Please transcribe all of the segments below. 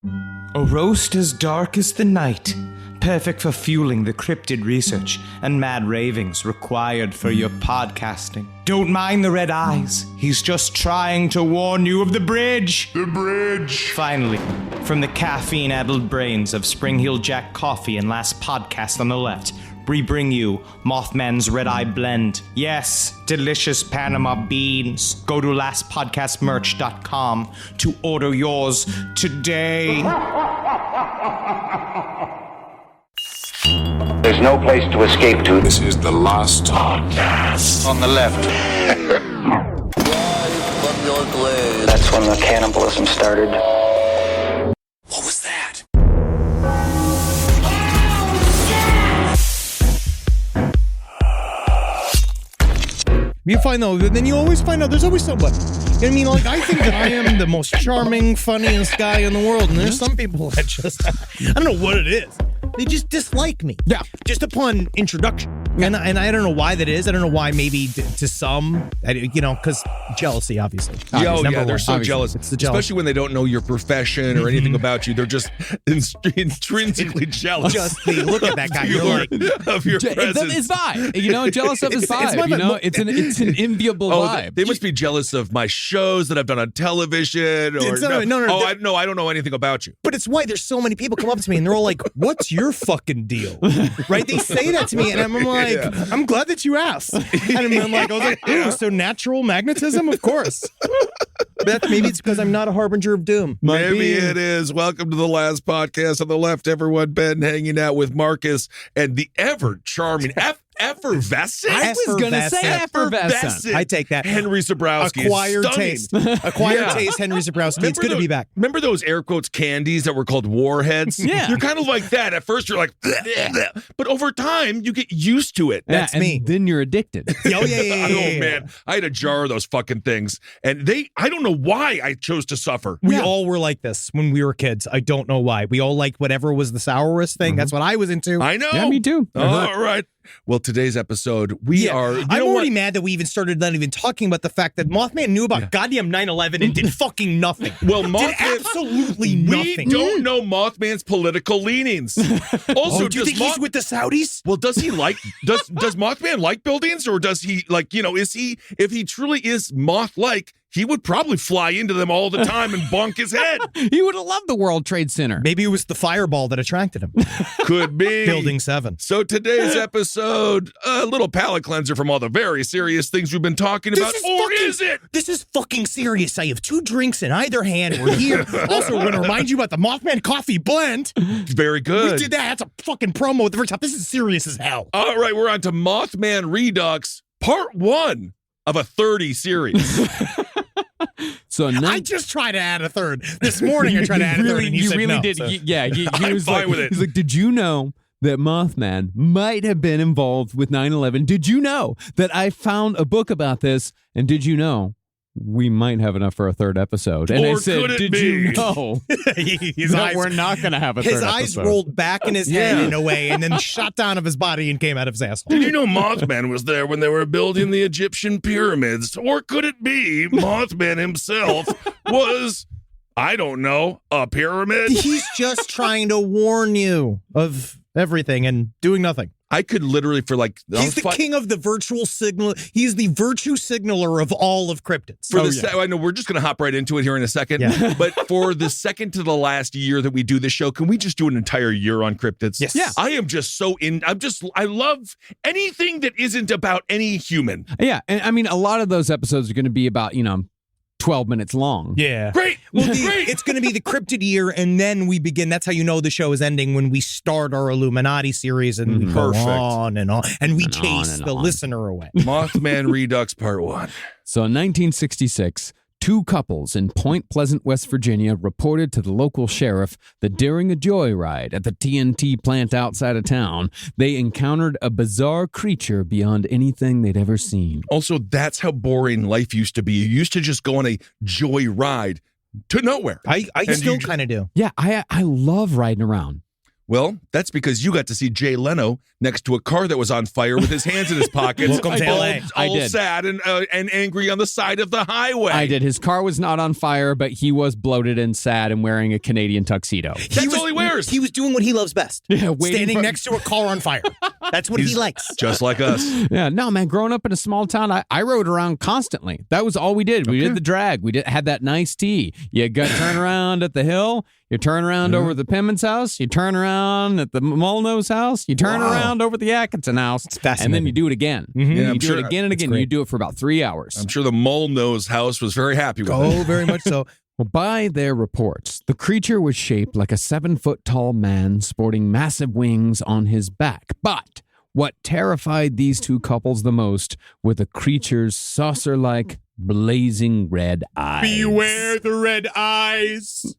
A roast as dark as the night, perfect for fueling the cryptid research and mad ravings required for your podcasting. Don't mind the red eyes, he's just trying to warn you of the bridge. The bridge. Finally, from the caffeine-addled brains of Spring Hill Jack Coffee and Last Podcast on the Left, we bring you Mothman's Red Eye Blend. Yes, delicious Panama beans. Go to lastpodcastmerch.com to order yours today. There's no place to escape to. This is the last podcast On the left. That's when the cannibalism started. What was that? You find though, then you always find out there's always somebody. You know what I mean? Like, I think that I am the most charming, funniest guy in the world, and there's some people that just, I don't know what it is. They just dislike me. Yeah. Just upon introduction. And I don't know why that is. I don't know why maybe to some, because jealousy, obviously. Yeah, Number they're one. so Obviously. jealous. It's the jealousy. Especially when they don't know your profession or anything about you. They're just intrinsically jealous. Just they look at that guy. You're like, of your presence. It's vibe. Jealous of his vibe. It's an enviable vibe. They must be jealous of my shows that I've done on television. Or No. I don't know anything about you. but it's why there's so many people come up to me and they're all like, what's your fucking deal? Right? They say that to me and I'm like, I'm glad that you asked. And I'm like, I was like, ooh, so natural magnetism? Of course. Maybe it's because I'm not a harbinger of doom. Maybe it is. Welcome to the last podcast on the left, everyone. Ben hanging out with Marcus and the ever charming effervescent. I was going to say effervescent. I take that. Henry Zabrowski. Acquired Stunning. taste. Acquired taste, Henry Zabrowski. It's good to be back. Remember those air quotes candies that were called warheads? Yeah. You're kind of like that. At first, you're like, bleh, bleh. But over time, you get used to it. That's me. Then you're addicted. Oh, yeah. Oh, man. I had a jar of those fucking things. And I don't know why I chose to suffer. We all were like this when we were kids. I don't know why. We all liked whatever was the sourest thing. That's what I was into. I know. Yeah, me too. All right. Well, today's episode, we are... I'm already mad that we even started not even talking about the fact that Mothman knew about goddamn 9/11 and did fucking nothing. Well, did absolutely nothing. We don't know Mothman's political leanings. Also, do you think he's with the Saudis? Well, does he like... Does Mothman like buildings? Or does he, is he... If he truly is moth-like... He would probably fly into them all the time and bonk his head. He would have loved the World Trade Center. Maybe it was the fireball that attracted him. Could be. Building 7. So today's episode, a little palate cleanser from all the very serious things we've been talking about. Is it? This is fucking serious. I have 2 drinks in either hand. We're here. Also, we're going to remind you about the Mothman Coffee Blend. Very good. We did that. That's a fucking promo at the very top. This is serious as hell. All right, we're on to Mothman Redux, part 1 of a 30 series. So I just tried to add a third. This morning I tried to add a third and you said really no. did. So. He I'm was fine like, with it. He's like, did you know that Mothman might have been involved with 9/11? Did you know that I found a book about this? And did you know we might have enough for a third episode? And I said, did you know that we're not going to have a third episode? His eyes rolled back in his head in a way and then shot down of his body and came out of his asshole. Did you know Mothman was there when they were building the Egyptian pyramids? Or could it be Mothman himself was, I don't know, a pyramid? He's just trying to warn you of everything and doing nothing. I could literally He's the king of the virtual signal. He's the virtue signaler of all of cryptids. I know we're just going to hop right into it here in a second. Yeah. But for the second to the last year that we do this show, can we just do an entire year on cryptids? Yes. Yeah. I am just so I love anything that isn't about any human. Yeah. And I mean, a lot of those episodes are going to be about, 12 minutes long. Yeah. Great. Well, Great. it's going to be the cryptid year, and then we begin. That's how you know the show is ending, when we start our Illuminati series and go on and on, and we chase the listener away. Mothman Redux Part 1. So in 1966, 2 couples in Point Pleasant, West Virginia reported to the local sheriff that during a joyride at the TNT plant outside of town, they encountered a bizarre creature beyond anything they'd ever seen. Also, that's how boring life used to be. You used to just go on a joyride to nowhere. I still kind of do. Yeah, I love riding around. Well, that's because you got to see Jay Leno next to a car that was on fire with his hands in his pockets. Welcome to LA. I All did. sad and angry on the side of the highway. I did. His car was not on fire, but he was bloated and sad and wearing a Canadian tuxedo. That's all he wears. He was doing what he loves best. Yeah, waiting Standing for- next to a car on fire. That's what he likes. Just like us. Yeah, no, man. Growing up in a small town, I rode around constantly. That was all we did. We did the drag. We had that nice tea. You got turn around at the hill. You turn around over at the Pimmon's house. You turn around at the Molyneux's house. You turn around over at the Atkinson house. And then you do it again. Yeah, You I'm do sure- it again and again. You do it for about 3 hours. I'm sure the Molyneux house was very happy with it. Oh, very much so. Well, by their reports, the creature was shaped like a 7-foot-tall man sporting massive wings on his back. But what terrified these two couples the most were the creature's saucer-like, blazing red eyes. Beware the red eyes.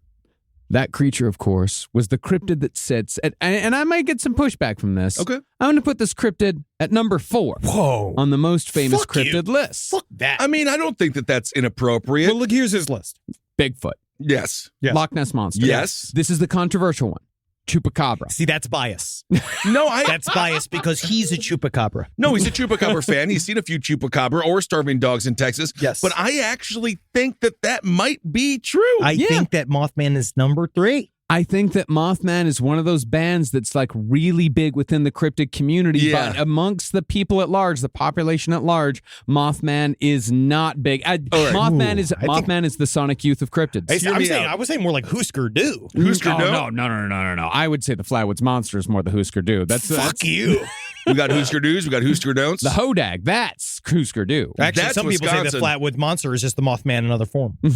That creature, of course, was the cryptid that sits at, and I might get some pushback from this. Okay. I'm going to put this cryptid at number 4 Whoa. on the most famous Fuck you. cryptid list. Fuck that. I mean, I don't think that that's inappropriate. Well, look, here's his list. Bigfoot. Yes. Yes. Loch Ness Monster. Yes. This is the controversial one. Chupacabra. See, that's bias. No, That's bias because he's a chupacabra. No, he's a chupacabra fan. He's seen a few chupacabra or starving dogs in Texas. Yes. But I actually think that might be true. I think that Mothman is number 3. I think that Mothman is one of those bands that's like really big within the cryptid community, Yeah. but amongst the people at large, the population at large, Mothman is not big. Mothman is the Sonic Youth of cryptids. I was saying more like Husker Du. Husker Du? No. I would say the Flatwoods Monster is more the Husker Du. That's you. We got Husker Do's, we got Husker Don'ts. the Hodag. That's Husker Du. Actually, That's some people say the Wisconsin. Flatwood Monster is just the Mothman in another form. Well,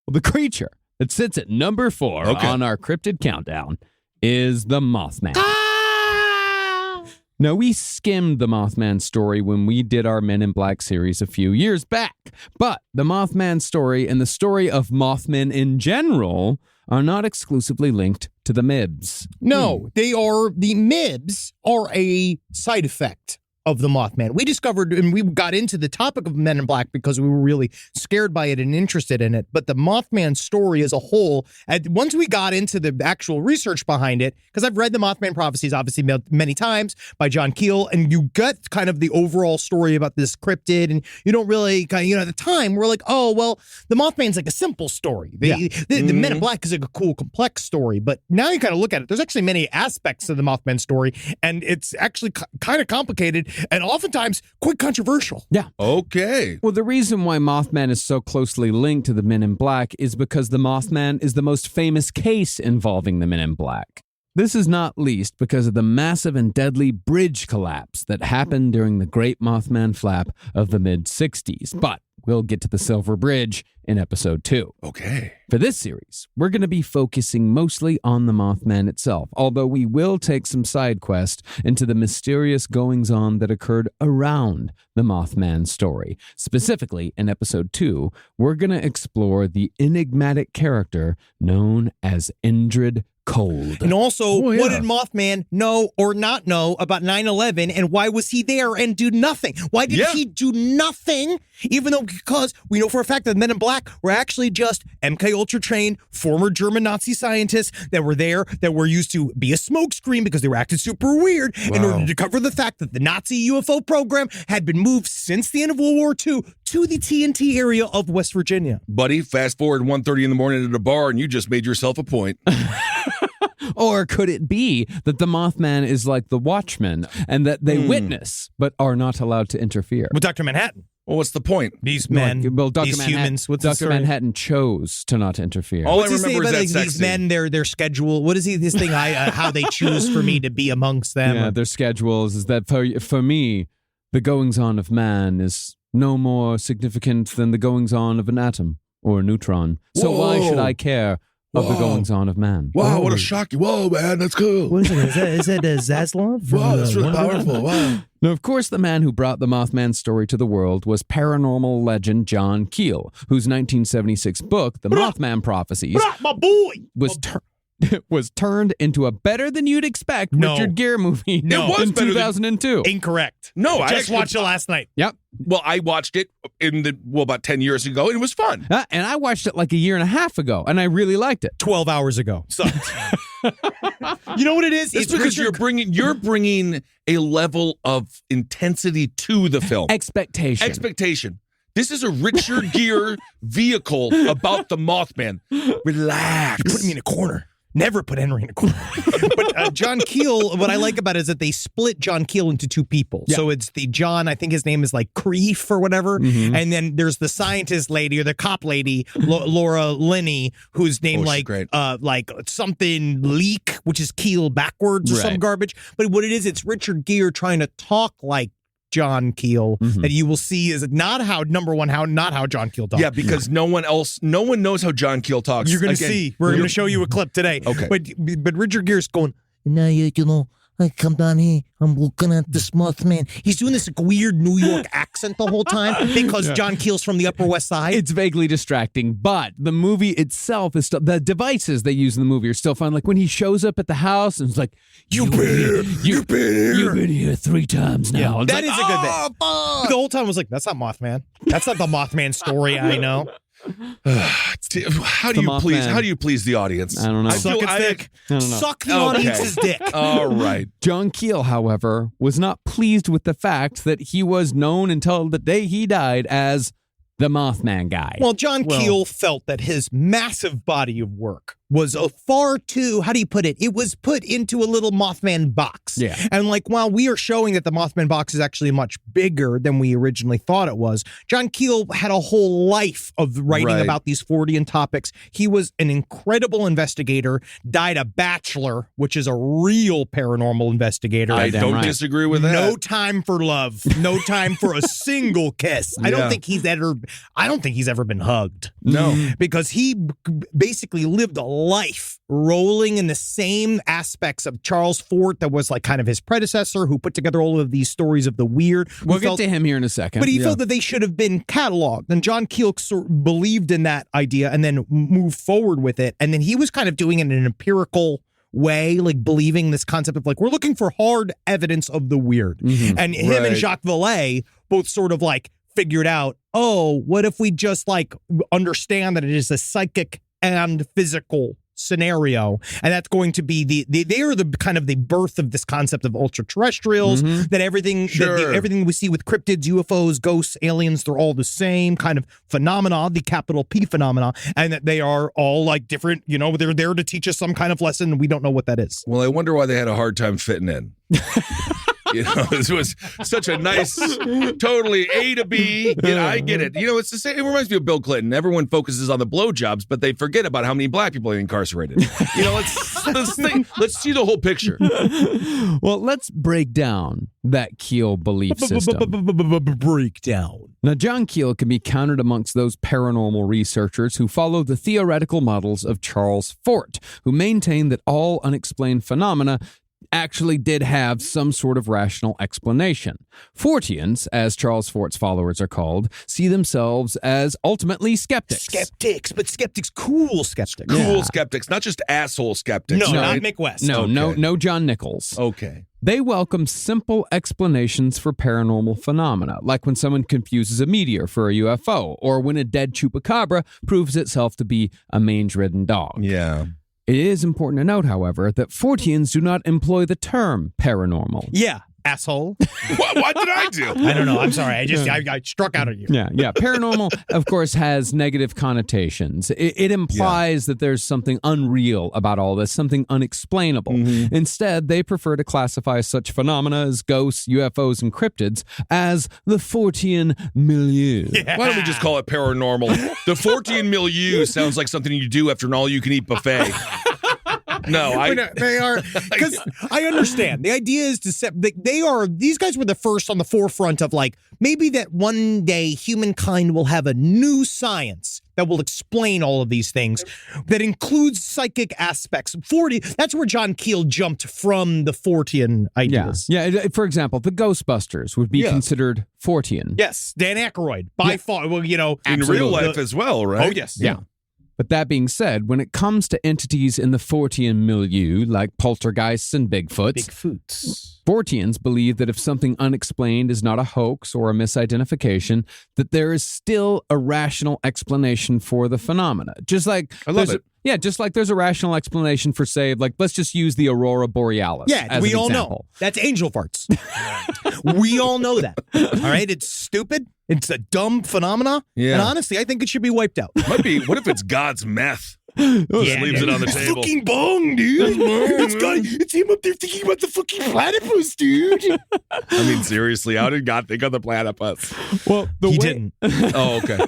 the creature that sits at number 4 Okay. on our cryptid countdown is the Mothman. Now, we skimmed the Mothman story when we did our Men in Black series a few years back, but the Mothman story and the story of Mothmen in general are not exclusively linked to the MIBs. No, they are, the MIBs are a side effect of the Mothman. We discovered, and we got into the topic of Men in Black because we were really scared by it and interested in it. But the Mothman story as a whole, once we got into the actual research behind it, because I've read the Mothman prophecies, obviously many times by John Keel, and you get kind of the overall story about this cryptid, and you don't really, at the time, we're like, oh, well, the Mothman's like a simple story. The Men in Black is like a cool, complex story. But now you kind of look at it, there's actually many aspects of the Mothman story, and it's actually kind of complicated and oftentimes quite controversial. Yeah. Okay. Well, the reason why Mothman is so closely linked to the Men in Black is because the Mothman is the most famous case involving the Men in Black. This is not least because of the massive and deadly bridge collapse that happened during the Great Mothman Flap of the mid-60s. But we'll get to the Silver Bridge in episode 2. Okay. For this series, we're going to be focusing mostly on the Mothman itself, although we will take some side quest into the mysterious goings-on that occurred around the Mothman story. Specifically, in episode 2, we're going to explore the enigmatic character known as Indrid Cold. And also, yeah. what did Mothman know or not know about 9/11, and why was he there and do nothing? Why did he do nothing? Even though, because we know for a fact that Men in Black were actually just MK Ultra trained former German Nazi scientists that were there, that were used to be a smokescreen because they were acting super weird in order to cover the fact that the Nazi UFO program had been moved since the end of World War II to the TNT area of West Virginia. Buddy, fast forward 1:30 in the morning at a bar and you just made yourself a point. Or could it be that the Mothman is like the Watchmen and that they witness but are not allowed to interfere? With Dr. Manhattan. Well, what's the point? These men, Dr. these Manhattan, humans, what's the Dr. story? Manhattan chose to not interfere. All What's I he say remember about is that these sex men, their schedule? What is this thing? How they choose for me to be amongst them? Yeah, their schedules is that for me, the goings on of man is no more significant than the goings on of an atom or a neutron. So why should I care of the goings on of man? Wow, what a shock. Whoa, man, that's cool. What is it? Is that Zaslav? Wow, that's really powerful. Wow. Now, of course, the man who brought the Mothman story to the world was paranormal legend John Keel, whose 1976 book, The Mothman Prophecies, My boy. was turned into a better than you'd expect Richard Gere movie No. It was in better than- 2002. Incorrect. No, I just actually watched it last night. Yep. Well, I watched it about 10 years ago, and it was fun. And I watched it like a year and a half ago, and I really liked it. 12 hours ago. Sucked. You know what it is? It's because you're bringing a level of intensity to the film. Expectation. This is a Richard Gere vehicle about the Mothman. Relax. You're putting me in a corner. Never put Henry in a corner. But John Keel, what I like about it is that they split John Keel into two people. Yeah. So it's the John, I think his name is like Creef or whatever. Mm-hmm. And then there's the scientist lady or the cop lady, Laura Linney, whose name like something Leak, which is Keel backwards or some garbage. But what it is, it's Richard Gere trying to talk like John Keel that you will see is not how John Keel talks. Yeah, because no one knows how John Keel talks. You're going to see. We're going to show you a clip today. Okay. But Richard Gere's going, now you know, I come down here, I'm looking at this Mothman. He's doing this weird New York accent the whole time because John Keel's from the Upper West Side. It's vaguely distracting, but the movie itself is still, the devices they use in the movie are still fun. Like when he shows up at the house and it's like, You've been here 3 times now. Yeah, that is a good thing. The whole time I was like, that's not Mothman. That's not the Mothman story I know. How do you please the audience? I don't know. Suck its dick. Suck the audience's dick. All right. John Keel, however, was not pleased with the fact that he was known until the day he died as the Mothman guy. Well, John Keel felt that his massive body of work was a far too, how do you put it? It was put into a little Mothman box. Yeah. And like, while we are showing that the Mothman box is actually much bigger than we originally thought it was, John Keel had a whole life of writing about these Fortean topics. He was an incredible investigator, died a bachelor, which is a real paranormal investigator. I don't disagree with that. No time for love. No time for a single kiss. I don't think he's ever been hugged. No. Because he basically lived a life rolling in the same aspects of Charles Fort that was like kind of his predecessor who put together all of these stories of the weird. We'll get to him here in a second. But he felt that they should have been cataloged. And John Keel believed in that idea and then moved forward with it. And then he was kind of doing it in an empirical way, like believing this concept of like, we're looking for hard evidence of the weird. Mm-hmm. And him and Jacques Vallée both sort of like figured out, what if we just like understand that it is a psychic and physical scenario, and that's going to be they are the kind of the birth of this concept of ultra terrestrials, that everything everything we see with cryptids, UFOs, ghosts, aliens, they're all the same kind of phenomena, the capital P phenomena, and that they are all like different, they're there to teach us some kind of lesson, and we don't know what that is. Well, I wonder why they had a hard time fitting in. This was such a nice, totally A to B. I get it. It's the same. It reminds me of Bill Clinton. Everyone focuses on the blowjobs, but they forget about how many black people are incarcerated. Let's see the whole picture. Well, let's break down that Keel belief system. Breakdown. Now, John Keel can be counted amongst those paranormal researchers who follow the theoretical models of Charles Fort, who maintain that all unexplained phenomena actually did have some sort of rational explanation. Forteans, as Charles Fort's followers are called, see themselves as ultimately skeptics. But skeptics, cool skeptics. Cool skeptics, not just asshole skeptics. No, right? not Mick West. No John Nichols. Okay. They welcome simple explanations for paranormal phenomena, like when someone confuses a meteor for a UFO, or when a dead chupacabra proves itself to be a mange-ridden dog. Yeah. It is important to note, however, that Forteans do not employ the term paranormal. Yeah, asshole. What did I do? I don't know. I'm sorry. I struck out at you. Yeah. Paranormal, of course, has negative connotations. It implies that there's something unreal about all this, something unexplainable. Mm-hmm. Instead, they prefer to classify such phenomena as ghosts, UFOs, and cryptids as the Fortean milieu. Yeah. Why don't we just call it paranormal? The Fortean milieu sounds like something you do after an all-you-can-eat buffet. No, they are, because I understand. The idea is these guys were the first on the forefront of like, maybe that one day humankind will have a new science that will explain all of these things that includes psychic aspects. That's where John Keel jumped from the Fortean ideas. Yeah. For example, the Ghostbusters would be considered Fortean. Yes. Dan Aykroyd, by far. Well, in real life as well, right? Oh, yes. Yeah. But that being said, when it comes to entities in the Fortean milieu, like poltergeists and Bigfoots, Forteans believe that if something unexplained is not a hoax or a misidentification, that there is still a rational explanation for the phenomena. Just like Yeah, just like there's a rational explanation for, say, like, let's just use the aurora borealis. Yeah, as we an all example. know. That's angel farts. We all know that. All right? It's stupid. It's a dumb phenomena. Yeah. And honestly, I think it should be wiped out. Might be. What if it's God's meth? Just leaves it on the table. Fucking bong, dude. It's him up there thinking about the fucking platypus, dude. I mean, seriously, how did God think of the platypus? Well, He didn't. Oh, okay.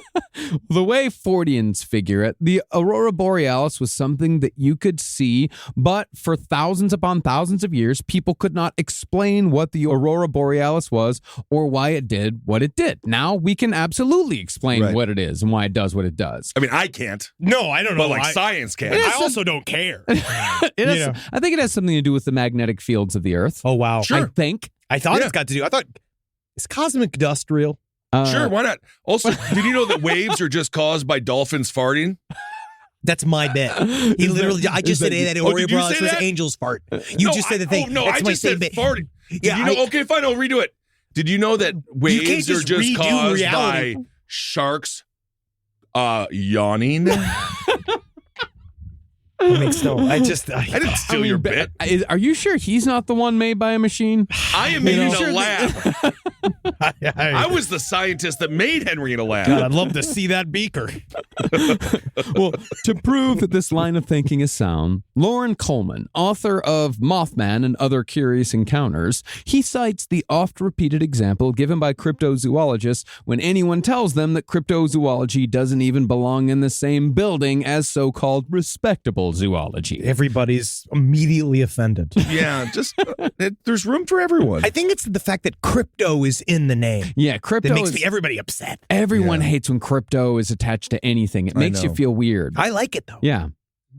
The way Forteans figure it, the aurora borealis was something that you could see, but for thousands upon thousands of years, people could not explain what the aurora borealis was or why it did what it did. Now we can absolutely explain Right. what it is and why it does what it does. I mean, I can't, No, I don't know. but like science can. I also don't care. It has, Yeah. I think it has something to do with the magnetic fields of the Earth. Oh, wow. I think. I thought Yeah. it's got to do. I thought, is cosmic dust real? Sure, why not? Also, did you know that waves are just caused by dolphins farting? That's my bet. He literally, I just said that did Oreo you Bros say was that? angels fart. You No, just said the thing. Oh, no, That's I my just same said bet. farting. Did Yeah, you know? Okay, fine, I'll redo it. Did you know that waves are just just redo caused reality. by sharks yawning? I mean, still, I didn't Steal your bit. Are you sure he's not the one made by a machine? I am made in know? a lab. I was the scientist that made Henry in a lab. God, I'd love to see that beaker. Well, to prove that this line of thinking is sound, Lauren Coleman, author of Mothman and Other Curious Encounters, he cites the oft-repeated example given by cryptozoologists when anyone tells them that cryptozoology doesn't even belong in the same building as so-called respectable zoology. Everybody's immediately offended. Yeah, just there's room for everyone. I think it's the fact that crypto is in the name Yeah, that crypto makes is... everybody upset. Everyone hates when crypto is attached to anything. It I makes you know. feel weird. I like it, though. Yeah.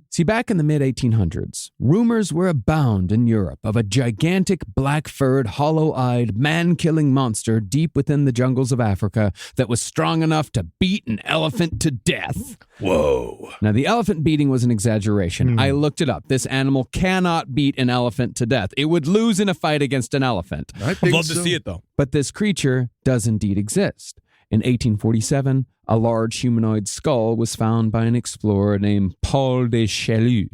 See, back in the mid-1800s, rumors were abound in Europe of a gigantic, black-furred, hollow-eyed, man-killing monster deep within the jungles of Africa that was strong enough to beat an elephant to death. Whoa. Now, the elephant beating was an exaggeration. I looked it up. This animal cannot beat an elephant to death. It would lose in a fight against an elephant. I I'd think love so. to see it, though. But this creature does indeed exist. In 1847, a large humanoid skull was found by an explorer named Paul de Chaillu.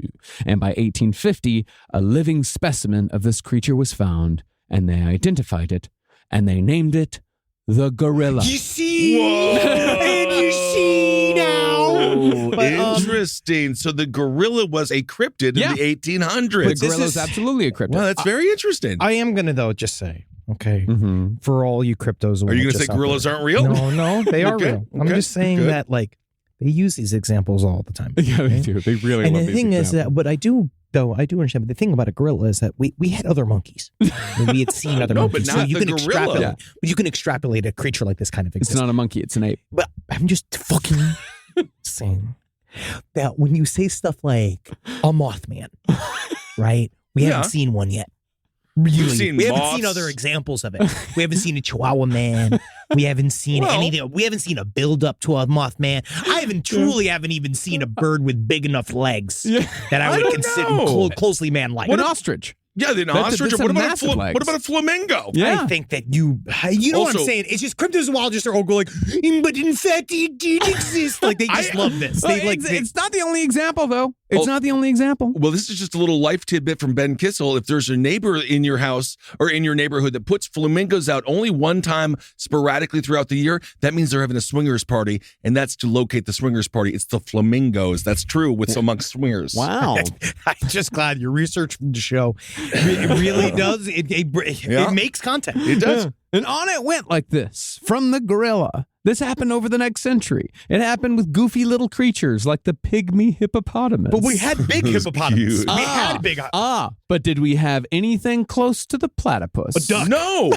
And by 1850, a living specimen of this creature was found, and they identified it, and they named it the gorilla. You see? Whoa. And you see now. But, Interesting. So the gorilla was a cryptid Yeah. in the 1800s. The gorilla is absolutely a cryptid. Well, that's very interesting. I am going to, though, just say, okay, Mhm. for all you cryptos. Are you going to say gorillas aren't real? No, they are Okay, real. I'm okay, just saying good. that, like, they use these examples all the time. Yeah, they okay? do. They really And love the these thing is examples. that what I do, though, I do understand. But the thing about a gorilla is that we had other monkeys. We had seen other No, but monkeys. not so you the can gorilla. extrapolate. Yeah. But you can extrapolate a creature like this kind of It's exists. not a monkey, it's an ape. But I'm just fucking saying that when you say stuff like a Mothman, right? We Yeah. haven't seen one yet. Really, seen we haven't moths. seen other examples of it. We haven't seen a Chihuahua man. We haven't seen Well- anything. We haven't seen a build up to a Mothman. I haven't even seen a bird with big enough legs that I would don't consider know. closely man-like. An ostrich. Yeah, the That's a- ostrich. that's What a about massive legs. what about a flamingo? Yeah. I think that you know what I'm Also- saying. It's just cryptozoologists are all go like, but in fact, it did exist. Like they just love this. Well, They like. it's not the only example, though. It's not the only example. Well, this is just a little life tidbit from Ben Kissel. If there's a neighbor in your house or in your neighborhood that puts flamingos out only one time sporadically throughout the year, that means they're having a swingers party, and that's to locate the swingers party. It's the flamingos. That's true with amongst swingers. Wow. I'm just glad your research from the show it really does. Yeah. It makes content. It does. Yeah. And on it went like this from the gorilla. This happened over the next century. It happened with goofy little creatures like the pygmy hippopotamus. But we had big It was hippopotamus. cute. We had big. But did we have anything close to the platypus? A duck. No,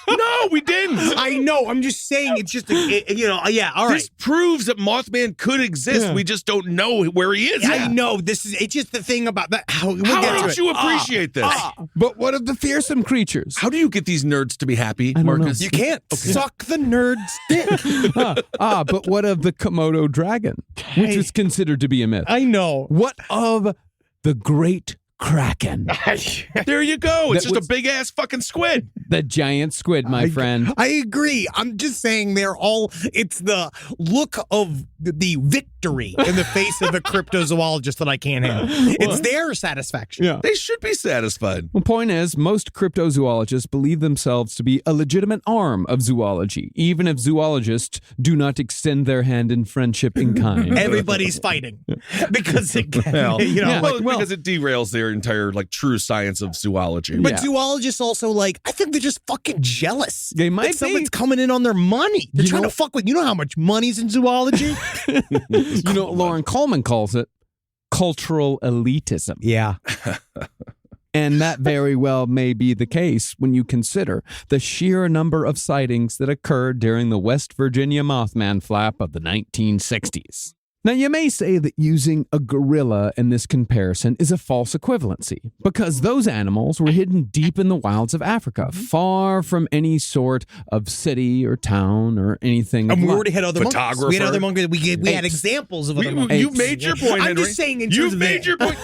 no, we didn't. I know. I'm just saying. It's just yeah. All right. This proves that Mothman could exist. Yeah. We just don't know where he is. I know. It's just the thing about that. We'll How get to don't it. you appreciate this? But what of the fearsome creatures? How do you get these nerds to be happy, don't know. Marcus? You can't suck the nerd's dick. But what of the Komodo dragon, which was considered to be a myth? I know. What of the great kraken, There you go. It's That just was- a big ass fucking squid. the giant squid, my friend? I agree. I'm just saying they're all. It's the look of the victory in the face of a cryptozoologist that I can't handle. It's their satisfaction. Yeah. They should be satisfied. The point is, most cryptozoologists believe themselves to be a legitimate arm of zoology, even if zoologists do not extend their hand in friendship in kind. Everybody's fighting because it, Well, you know, because it derails their entire true science of zoology. but Yeah. zoologists also I think they're just fucking jealous. They might that someone's be. coming in on their money. They're You trying know- to fuck with. You know how much money's in zoology? You know what Lauren Coleman calls it? Cultural elitism. Yeah. And that very well may be the case when you consider the sheer number of sightings that occurred during the West Virginia Mothman flap of the 1960s. Now, you may say that using a gorilla in this comparison is a false equivalency, because those animals were hidden deep in the wilds of Africa, far from any sort of city or town or anything. And of we like. already had other monkeys. We had Photographer. other monkeys. We had Apes. examples of other monkeys. You made your point, I'm Henry. just saying in terms You've of made your point.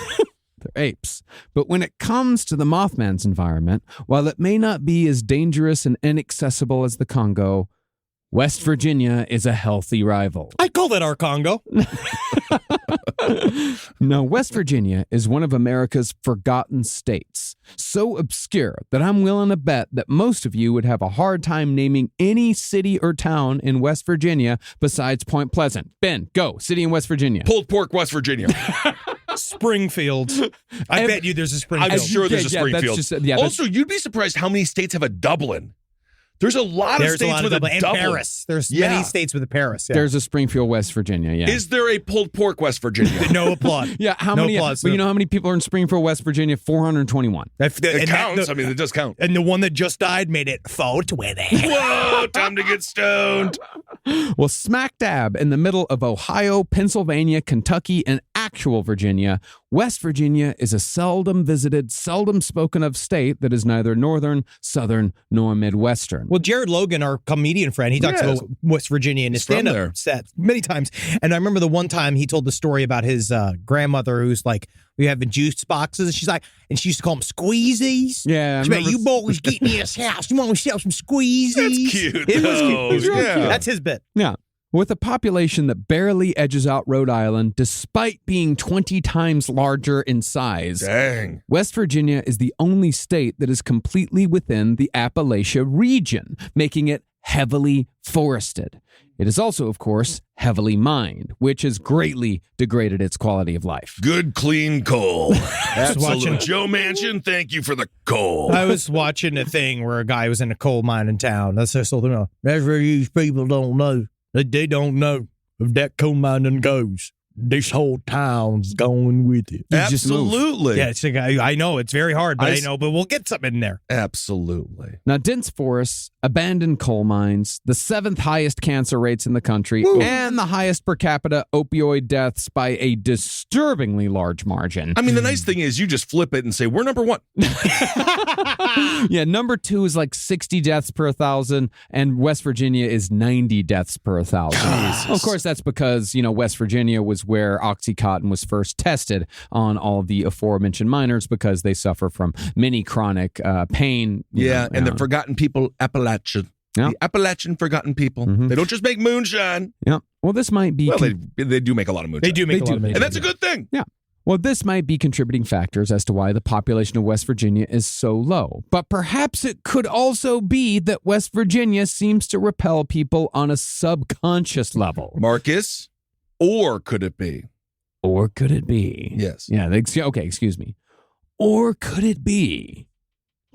They're apes. But when it comes to the Mothman's environment, while it may not be as dangerous and inaccessible as the Congo, West Virginia is a healthy rival. I call that our Congo. Now, West Virginia is one of America's forgotten states, so obscure that I'm willing to bet that most of you would have a hard time naming any city or town in West Virginia besides Point Pleasant. Ben, go. City in West Virginia. Pulled pork, West Virginia. Springfield. I bet you there's a Springfield. I'm sure there's a Yeah, that's Springfield. just- yeah, that's- also, you'd be surprised how many states have a Dublin. There's a lot of There's a states lot with of a and Dublin. Paris. There's Yeah. many states with a Paris. Yeah. There's a Springfield, West Virginia, yeah. Is there a pulled pork, West Virginia? no applaud. Yeah, how No many? applause. But you know how many people are in Springfield, West Virginia? 421. It counts. I mean, it does count. And the one that just died made it 420. Whoa, time to get stoned. Well, smack dab in the middle of Ohio, Pennsylvania, Kentucky, and actual Virginia, West Virginia is a seldom visited, seldom spoken of state that is neither northern, southern, nor midwestern. Well, Jared Logan, our comedian friend, he talks Yes. about West Virginia in his He's from there. stand-up set many times. And I remember the one time he told the story about his grandmother who's like, we have the juice boxes. And she's like, and she used to call them squeezies. Yeah, I She's like, remember- you boys get in this house. You want to sell some squeezies? That's cute, It was though. cute. It was real Yeah. cute. That's his bit. Yeah. With a population that barely edges out Rhode Island, despite being 20 times larger in size, Dang. West Virginia is the only state that is completely within the Appalachia region, making it heavily forested. It is also, of course, heavily mined, which has greatly degraded its quality of life. Good, clean coal. Absolutely. watching- Joe Manchin, thank you for the coal. I was watching a thing where a guy was in a coal mine in town. That's just something else. That's where these people don't know. They don't know if that coal mining goes. This whole town's going with it. just move. Absolutely. Yeah, it's like, I know it's very hard, but I I know, but we'll get something in there. Absolutely. Now, dense forests, abandoned coal mines, the 7th highest cancer rates in the country, and the highest per capita opioid deaths by a disturbingly large margin. I mean, the nice thing is you just flip it and say, we're number one. Yeah, number 2 is like 60 deaths per 1,000, and West Virginia is 90 deaths per 1,000. Of course, that's because, West Virginia was where Oxycontin was first tested on all of the aforementioned miners because they suffer from many chronic pain. And the forgotten people, Appalachian. Yeah. The Appalachian forgotten people. Mhm. They don't just make moonshine. Yeah. Well, this might be. Well, they do make a lot of moonshine. They do make They a do lot of money. And that's a good thing. Well, this might be contributing factors as to why the population of West Virginia is so low. But perhaps it could also be that West Virginia seems to repel people on a subconscious level. Marcus, or could it be? Or could it be? Yes. Yeah, okay, excuse me. Or could it be,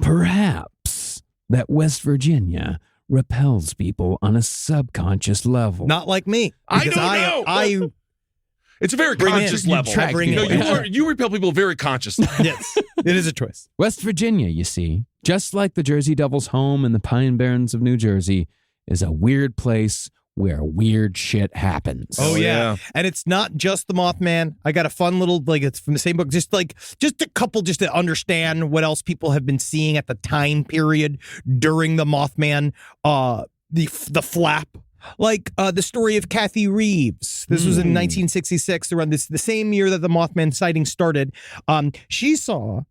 perhaps, that West Virginia repels people on a subconscious level? Not like me. I Because don't know. It's a very Bring in. conscious You level. try to bring No, in. you repel people very consciously. Yes, it is a choice. West Virginia, you see, just like the Jersey Devil's home and the Pine Barrens of New Jersey, is a weird place where weird shit happens. Oh, Oh, yeah. yeah. And it's not just the Mothman. I got a fun little, it's from the same book, just a couple just to understand what else people have been seeing at the time period during the Mothman, the flap. Like the story of Kathy Reeves. This was in 1966, around the same year that the Mothman sighting started. She saw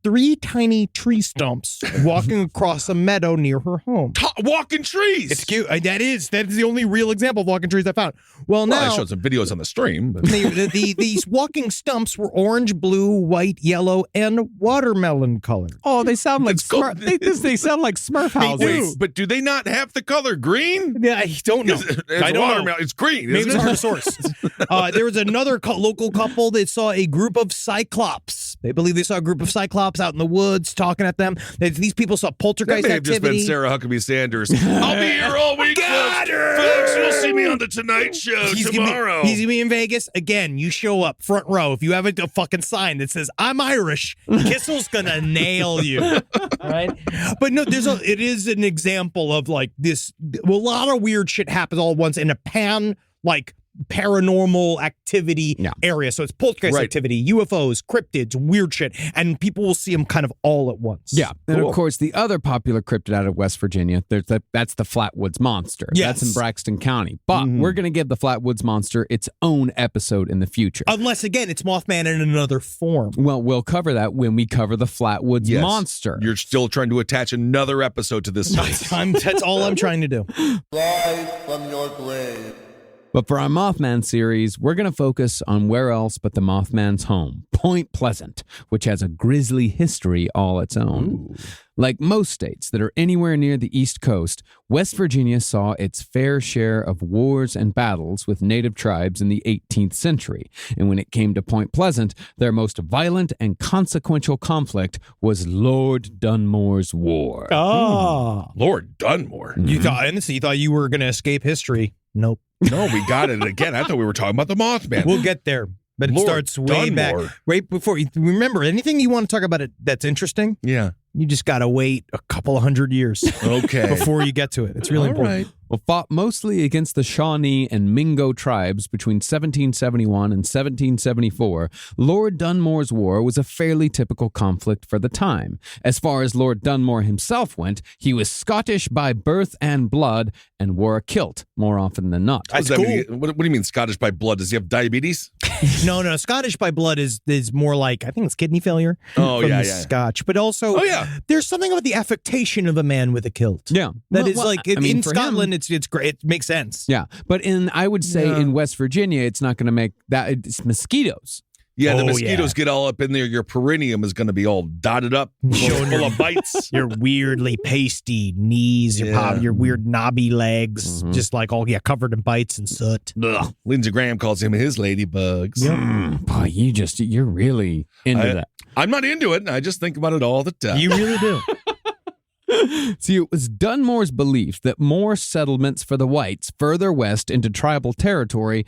3 tiny tree stumps walking across a meadow near her home. Walking trees. It's cute. That is the only real example of walking trees I found. Well, I now showed some videos on the stream. But. these walking stumps were orange, blue, white, yellow, and watermelon colored. Oh, they sound like It's cool. they sound like Smurf houses. do. But do they not have the color green? Yeah, I don't know. I don't know. It's green. Maybe isn't it's hard to source. There was another local couple that saw a group of cyclops. They believe they saw a group of cyclops out in the woods talking at them. These people saw That poltergeist may have just activity. been Sarah Huckabee Sanders. I'll be here all week, folks. You'll see me on the Tonight Show tomorrow. He's gonna be in Vegas again. You show up front row. If you have a fucking sign that says "I'm Irish," Kissel's gonna nail you. Right? But no, it is an example of like this. A lot of weird shit happens all at once in a paranormal activity area. So it's poltergeist activity, UFOs, cryptids, weird shit, and people will see them kind of all at once. Yeah. And of course, the other popular cryptid out of West Virginia, that's the Flatwoods Monster. Yes. That's in Braxton County. But we're going to give the Flatwoods Monster its own episode in the future. Unless, again, it's Mothman in another form. Well, we'll cover that when we cover the Flatwoods Yes. Monster. You're still trying to attach another episode to this series. That's all I'm trying to do. Rise from your grave. But for our Mothman series, we're going to focus on where else but the Mothman's home, Point Pleasant, which has a grisly history all its own. Ooh. Like most states that are anywhere near the East Coast, West Virginia saw its fair share of wars and battles with native tribes in the 18th century. And when it came to Point Pleasant, their most violent and consequential conflict was Lord Dunmore's War. Oh. Lord Dunmore. You thought you were going to escape history. Nope. No, we got it again. I thought we were talking about the Mothman. We'll get there. But it Lord starts way Dunmore. back. Right before you remember anything you want to talk about it that's interesting, Yeah. you just got to wait a couple of 100 years Okay. before you get to it. It's really All important. right. Well, fought mostly against the Shawnee and Mingo tribes between 1771 and 1774, Lord Dunmore's War was a fairly typical conflict for the time. As far as Lord Dunmore himself went, he was Scottish by birth and blood and wore a kilt more often than not. What does that mean? What do you mean Scottish by blood? Does he have diabetes? No. Scottish by blood is more like, I think it's kidney failure. Oh, from yeah, the yeah. Scotch. But also, there's something about the affectation of a man with a kilt. Yeah. That Well, is well, like, I mean, in for Scotland, him- it's great. It makes sense. Yeah, but I would say in West Virginia, it's not going to make that. It's mosquitoes. Yeah, the Oh, mosquitoes get all up in there. Your perineum is going to be all dotted up, full of bites. Your weirdly pasty knees, your weird knobby legs, just like covered in bites and soot. Ugh. Lindsey Graham calls him his ladybugs. Boy, you're really into that. I'm not into it. I just think about it all the time. You really do. See, it was Dunmore's belief that more settlements for the whites further west into tribal territory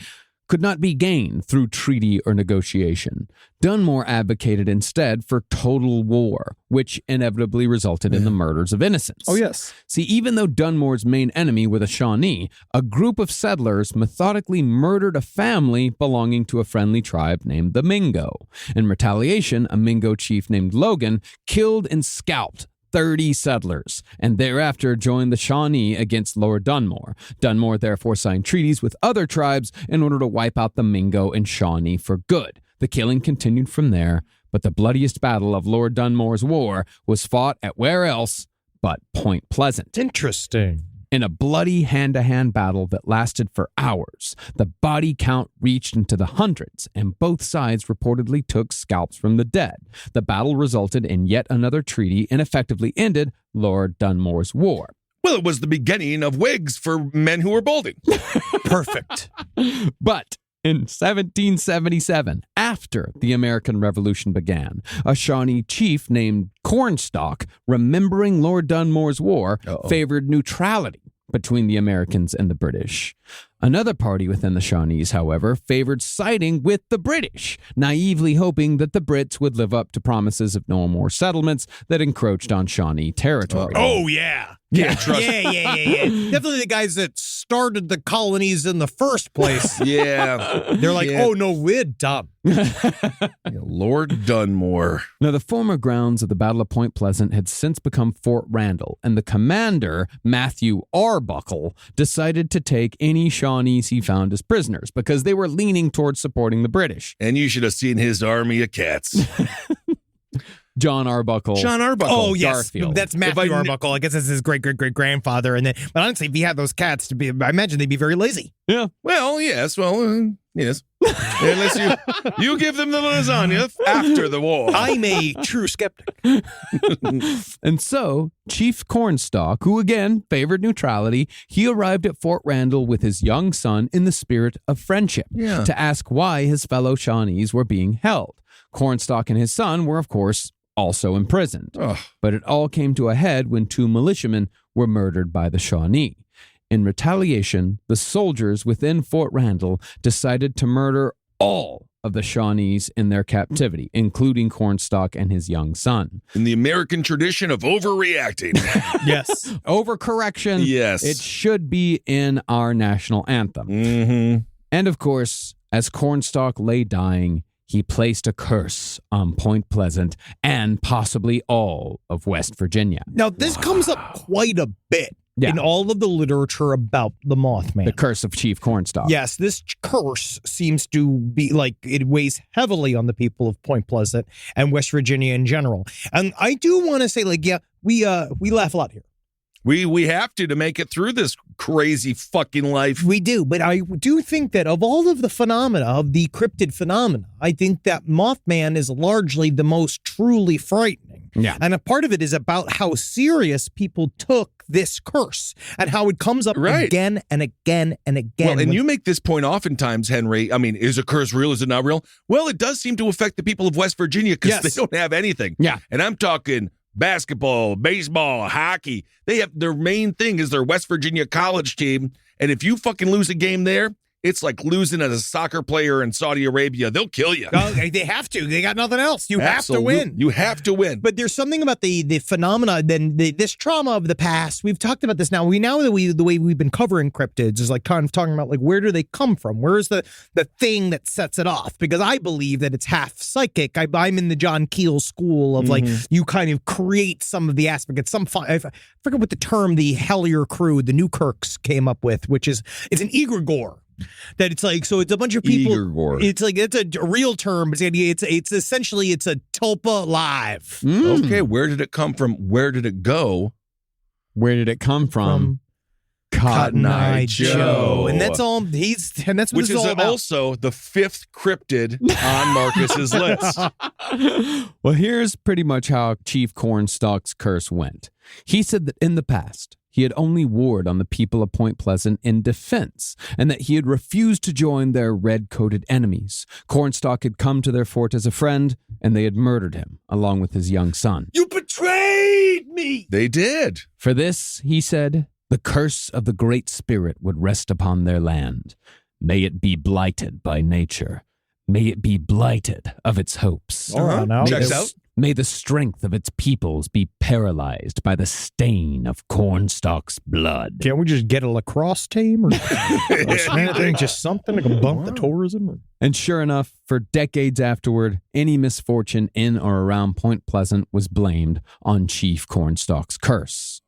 could not be gained through treaty or negotiation. Dunmore advocated instead for total war, which inevitably resulted in the murders of innocents. Oh, yes. See, even though Dunmore's main enemy were the Shawnee, a group of settlers methodically murdered a family belonging to a friendly tribe named the Mingo. In retaliation, a Mingo chief named Logan killed and scalped 30 settlers, and thereafter joined the Shawnee against Lord Dunmore. Dunmore therefore signed treaties with other tribes in order to wipe out the Mingo and Shawnee for good. The killing continued from there, but the bloodiest battle of Lord Dunmore's War was fought at where else but Point Pleasant. Interesting. In a bloody hand-to-hand battle that lasted for hours, the body count reached into the hundreds, and both sides reportedly took scalps from the dead. The battle resulted in yet another treaty and effectively ended Lord Dunmore's War. Well, it was the beginning of wigs for men who were balding. Perfect. But in 1777, after the American Revolution began, a Shawnee chief named Cornstalk, remembering Lord Dunmore's War, favored neutrality between the Americans and the British. Another party within the Shawnees, however, favored siding with the British, naively hoping that the Brits would live up to promises of no more settlements that encroached on Shawnee territory. Oh, yeah. Can't trust. Yeah. Definitely the guys that started the colonies in the first place. Yeah. They're like, oh, no, we're dumb. Lord Dunmore. Now, the former grounds of the Battle of Point Pleasant had since become Fort Randall, and the commander, Matthew Arbuckle, decided to take any Shawnees he found as prisoners because they were leaning towards supporting the British. And you should have seen his army of cats. John Arbuckle. John Arbuckle. Oh yes, Garfield. that's Matthew Arbuckle. I guess that's his great grandfather. And then, but honestly, if he had those cats to be, I imagine they'd be very lazy. Yeah. Well, yes. Yes. Unless you give them the lasagna after the war. I'm a true skeptic. And so, Chief Cornstalk, who again favored neutrality, he arrived at Fort Randall with his young son in the spirit of friendship to ask why his fellow Shawnees were being held. Cornstalk and his son were, of course, also imprisoned. Ugh. But it all came to a head when 2 militiamen were murdered by the Shawnee. In retaliation, the soldiers within Fort Randall decided to murder all of the Shawnees in their captivity, including Cornstalk and his young son. In the American tradition of overreacting. Yes. Overcorrection. Yes. It should be in our national anthem. Mm-hmm. And of course, as Cornstalk lay dying, he placed a curse on Point Pleasant and possibly all of West Virginia. Now, this comes up quite a bit in all of the literature about the Mothman. The curse of Chief Cornstalk. Yes, this curse seems to be like it weighs heavily on the people of Point Pleasant and West Virginia in general. And I do want to say, like, yeah, we laugh a lot here. We have to make it through this crazy fucking life. We do, but I do think that of all of the phenomena, of the cryptid phenomena, I think that Mothman is largely the most truly frightening. Yeah. And a part of it is about how serious people took this curse and how it comes up again and again and again. Well, and you make this point oftentimes, Henry. I mean, is a curse real? Is it not real? Well, it does seem to affect the people of West Virginia because they don't have anything. Yeah. And I'm talking basketball, baseball, hockey. They have their main thing is their West Virginia college team. And if you fucking lose a game there, it's like losing as a soccer player in Saudi Arabia. They'll kill you. They have to. They got nothing else. You have to win. You have to win. But there's something about the phenomena, then this trauma of the past. We've talked about this now. We know that the way we've been covering cryptids is like kind of talking about like where do they come from? Where's the thing that sets it off? Because I believe that it's half psychic. I'm in the John Keel school of like you kind of create some of the aspect. It's I forget what the term the Hellier crew, the Newkirks came up with, which is it's an egregore. That it's like, so it's a bunch of people. Egregore. It's like, it's a real term, but it's essentially, it's a tulpa live. Okay, where did it come from? Where did it go? Where did it come from? Cotton Eye Joe. And that's all, that's what Which this is all about. Also the 5th cryptid on Marcus's list. Well, here's pretty much how Chief Cornstalk's curse went. He said that in the past, he had only warred on the people of Point Pleasant in defense, and that he had refused to join their red-coated enemies. Cornstalk had come to their fort as a friend, and they had murdered him, along with his young son. You betrayed me! They did. For this, he said, the curse of the Great Spirit would rest upon their land. May it be blighted by nature. May it be blighted of its hopes. All right, now. Checks out. May the strength of its peoples be paralyzed by the stain of Cornstalk's blood. Can't we just get a lacrosse team or anything, just something to bump the tourism? And sure enough, for decades afterward, any misfortune in or around Point Pleasant was blamed on Chief Cornstalk's curse.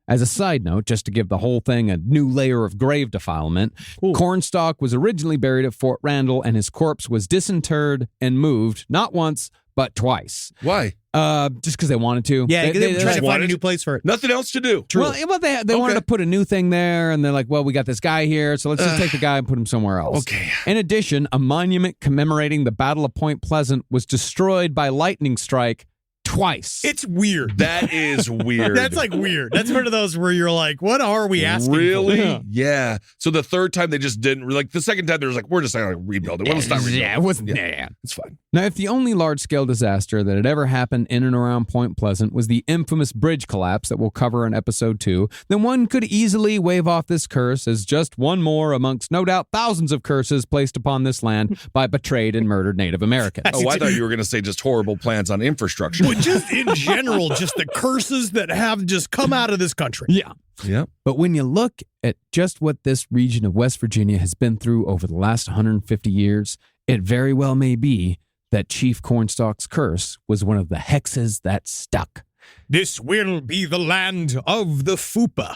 As a side note, just to give the whole thing a new layer of grave defilement, Cornstalk was originally buried at Fort Randall, and his corpse was disinterred and moved, not once, but twice. Why? Just because they wanted to. Yeah, they were trying to find wanted a new place for it. Nothing else to do. Well, they wanted to put a new thing there, and they're like, well, we got this guy here, so let's just take the guy and put him somewhere else. Okay. In addition, a monument commemorating the Battle of Point Pleasant was destroyed by lightning strike twice. It's weird. That is weird. That's like weird. That's one of those where you're like, what are we asking Really? for? Yeah. So the third time they just didn't, like the second time they was like, we're just going to rebuild it. Well, let's not rebuild Yeah, it wasn't. It's fine. Now, if the only large-scale disaster that had ever happened in and around Point Pleasant was the infamous bridge collapse that we'll cover in episode 2, then one could easily wave off this curse as just one more amongst no doubt thousands of curses placed upon this land by betrayed and murdered Native Americans. Oh, I thought you were going to say just horrible plans on infrastructure. Well, just in general, just the curses that have just come out of this country. Yeah. Yeah. But when you look at just what this region of West Virginia has been through over the last 150 years, it very well may be that Chief Cornstalk's curse was one of the hexes that stuck. This will be the land of the fupa.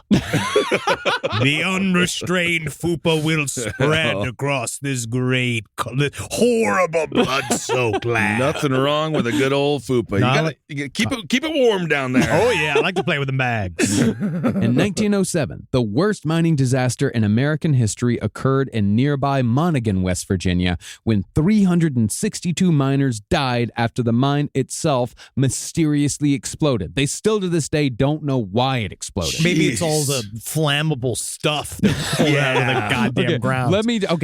The unrestrained fupa will spread across this great, horrible blood-soaked land. Nothing wrong with a good old fupa. You gotta keep it warm down there. Oh, yeah. I like to play with the bags. In 1907, the worst mining disaster in American history occurred in nearby Monaghan, West Virginia, when 362 miners died after the mine itself mysteriously exploded. They still to this day don't know why it exploded. Maybe it's all the flammable stuff that pulled out of the goddamn ground.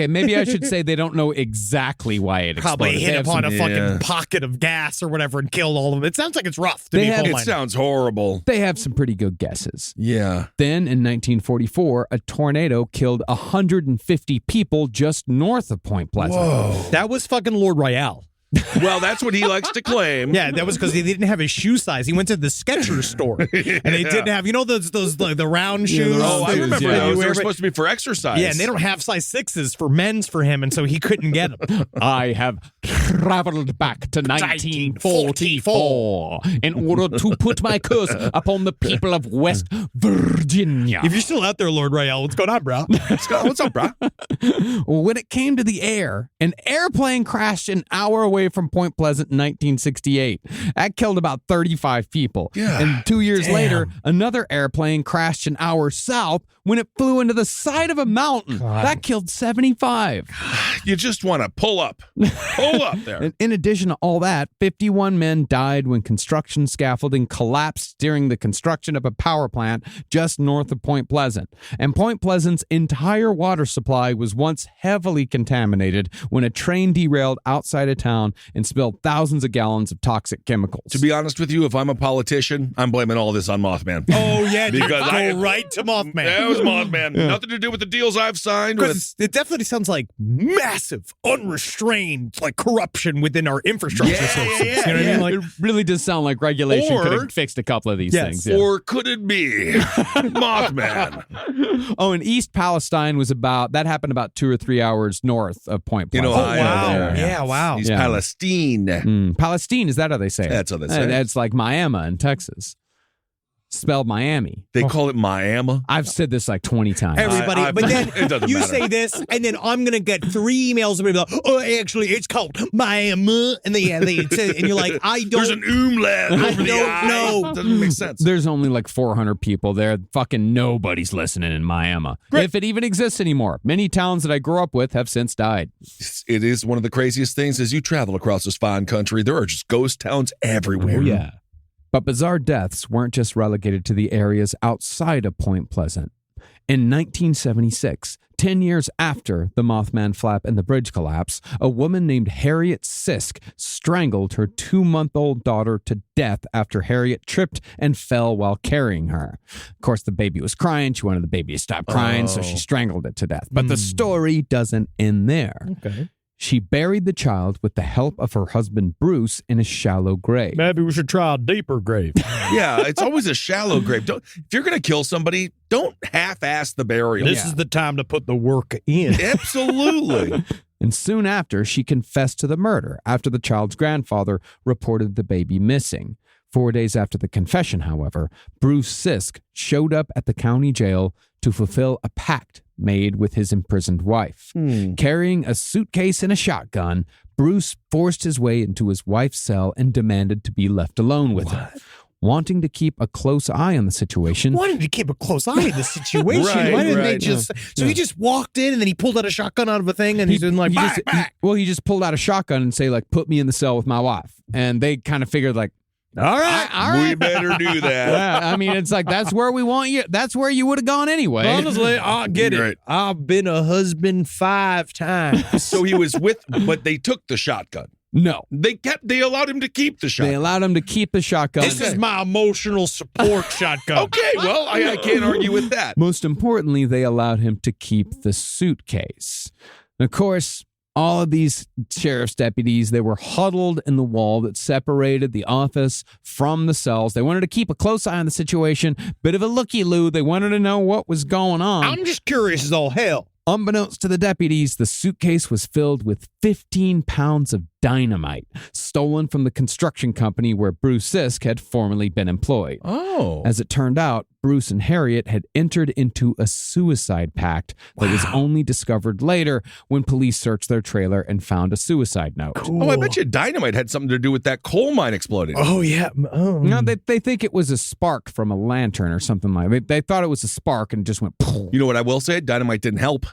Maybe I should say they don't know exactly why it exploded. Probably hit upon a fucking pocket of gas or whatever and killed all of them. It sounds like it's rough to be a coal miner. It sounds horrible. They have some pretty good guesses. Yeah. Then in 1944, a tornado killed 150 people just north of Point Pleasant. Whoa. That was fucking Lord Royale. Well, that's what he likes to claim. Yeah, that was because he didn't have his shoe size. He went to the Skechers store, and they didn't have, those like the round shoes. I remember those. They were but- supposed to be for exercise. Yeah, and they don't have size 6s for men's for him, and so he couldn't get them. I have traveled back to 1944 in order to put my curse upon the people of West Virginia. If you're still out there, Lord Royale, what's going on, bro? What's up, bro? When it came to the air, an airplane crashed an hour away from Point Pleasant in 1968. That killed about 35 people. Yeah. And 2 years later, another airplane crashed an hour south when it flew into the side of a mountain. That killed 75. You just want to pull up. Pull up there. And in addition to all that, 51 men died when construction scaffolding collapsed during the construction of a power plant just north of Point Pleasant. And Point Pleasant's entire water supply was once heavily contaminated when a train derailed outside of town and spilled thousands of gallons of toxic chemicals. To be honest with you, if I'm a politician, I'm blaming all this on Mothman. Oh, yeah, dude. Because Go right to Mothman. That was Mothman. Yeah. Nothing to do with the deals I've signed. Because it definitely sounds like massive, unrestrained, like corruption within our infrastructure systems. You know what I mean? Like, it really does sound like regulation Or- could have fixed a couple of these things. Yeah. Or could it be Mothman? Oh, and East Palestine that happened about 2 or 3 hours north of Point In Pleasant. Ohio. wow. there. Yeah, wow. He's Yeah. Palestine. Palestine, is that how they say it? That's how they say it. It's like Miami in Texas. Spelled Miami. They call it Miami. I've said this like 20 times. Everybody, but then it doesn't you matter. say this, and then I'm gonna get 3 emails of people. Like, oh, actually, it's called Miami, and and you're like, I don't. There's an umlaut over the don't I. know. It doesn't make sense. There's only like 400 people there. Fucking nobody's listening in Miami. If it even exists anymore. Many towns that I grew up with have since died. It is one of the craziest things as you travel across this fine country. There are just ghost towns everywhere. Oh, yeah. But bizarre deaths weren't just relegated to the areas outside of Point Pleasant. In 1976, 10 years after the Mothman flap and the bridge collapse, a woman named Harriet Sisk strangled her 2-month-old daughter to death after Harriet tripped and fell while carrying her. Of course, the baby was crying. She wanted the baby to stop crying, so she strangled it to death. But the story doesn't end there. Okay. She buried the child with the help of her husband Bruce in a shallow grave. Maybe we should try a deeper grave. Yeah, it's always a shallow grave. If you're going to kill somebody, don't half-ass the burial. This is the time to put the work in. Absolutely. And soon after, she confessed to the murder after the child's grandfather reported the baby missing. 4 days after the confession, however, Bruce Sisk showed up at the county jail to fulfill a pact made with his imprisoned wife. Carrying a suitcase and a shotgun, Bruce forced his way into his wife's cell and demanded to be left alone with her. Wanting to keep a close eye on the situation. Wanted to keep a close eye on the situation. Right, Why didn't they right. just? So he just walked in and then he pulled out a shotgun out of a thing and he's been like, He just pulled out a shotgun and say, like, put me in the cell with my wife. And they kind of figured, like, all right. We better do that. yeah, I mean, it's like, that's where we want you. That's where you would have gone anyway. Honestly, I get it. Right. I've been a husband 5 times. So he was but they took the shotgun. No. They allowed him to keep the They shotgun. allowed him to keep the shotgun. This is my emotional support shotgun. Okay, well, I can't argue with that. Most importantly, they allowed him to keep the suitcase. And of course, all of these sheriff's deputies, they were huddled in the wall that separated the office from the cells. They wanted to keep a close eye on the situation. Bit of a looky-loo. They wanted to know what was going on. I'm just curious as all hell. Unbeknownst to the deputies, the suitcase was filled with 15 pounds of dynamite stolen from the construction company where Bruce Sisk had formerly been employed. Oh. As it turned out, Bruce and Harriet had entered into a suicide pact that was only discovered later when police searched their trailer and found a suicide note. Oh, I bet you dynamite had something to do with that coal mine exploding. Oh, yeah. Oh. No, they think it was a spark from a lantern or something like that. They thought it was a spark and just went... You know what I will say? Dynamite didn't help.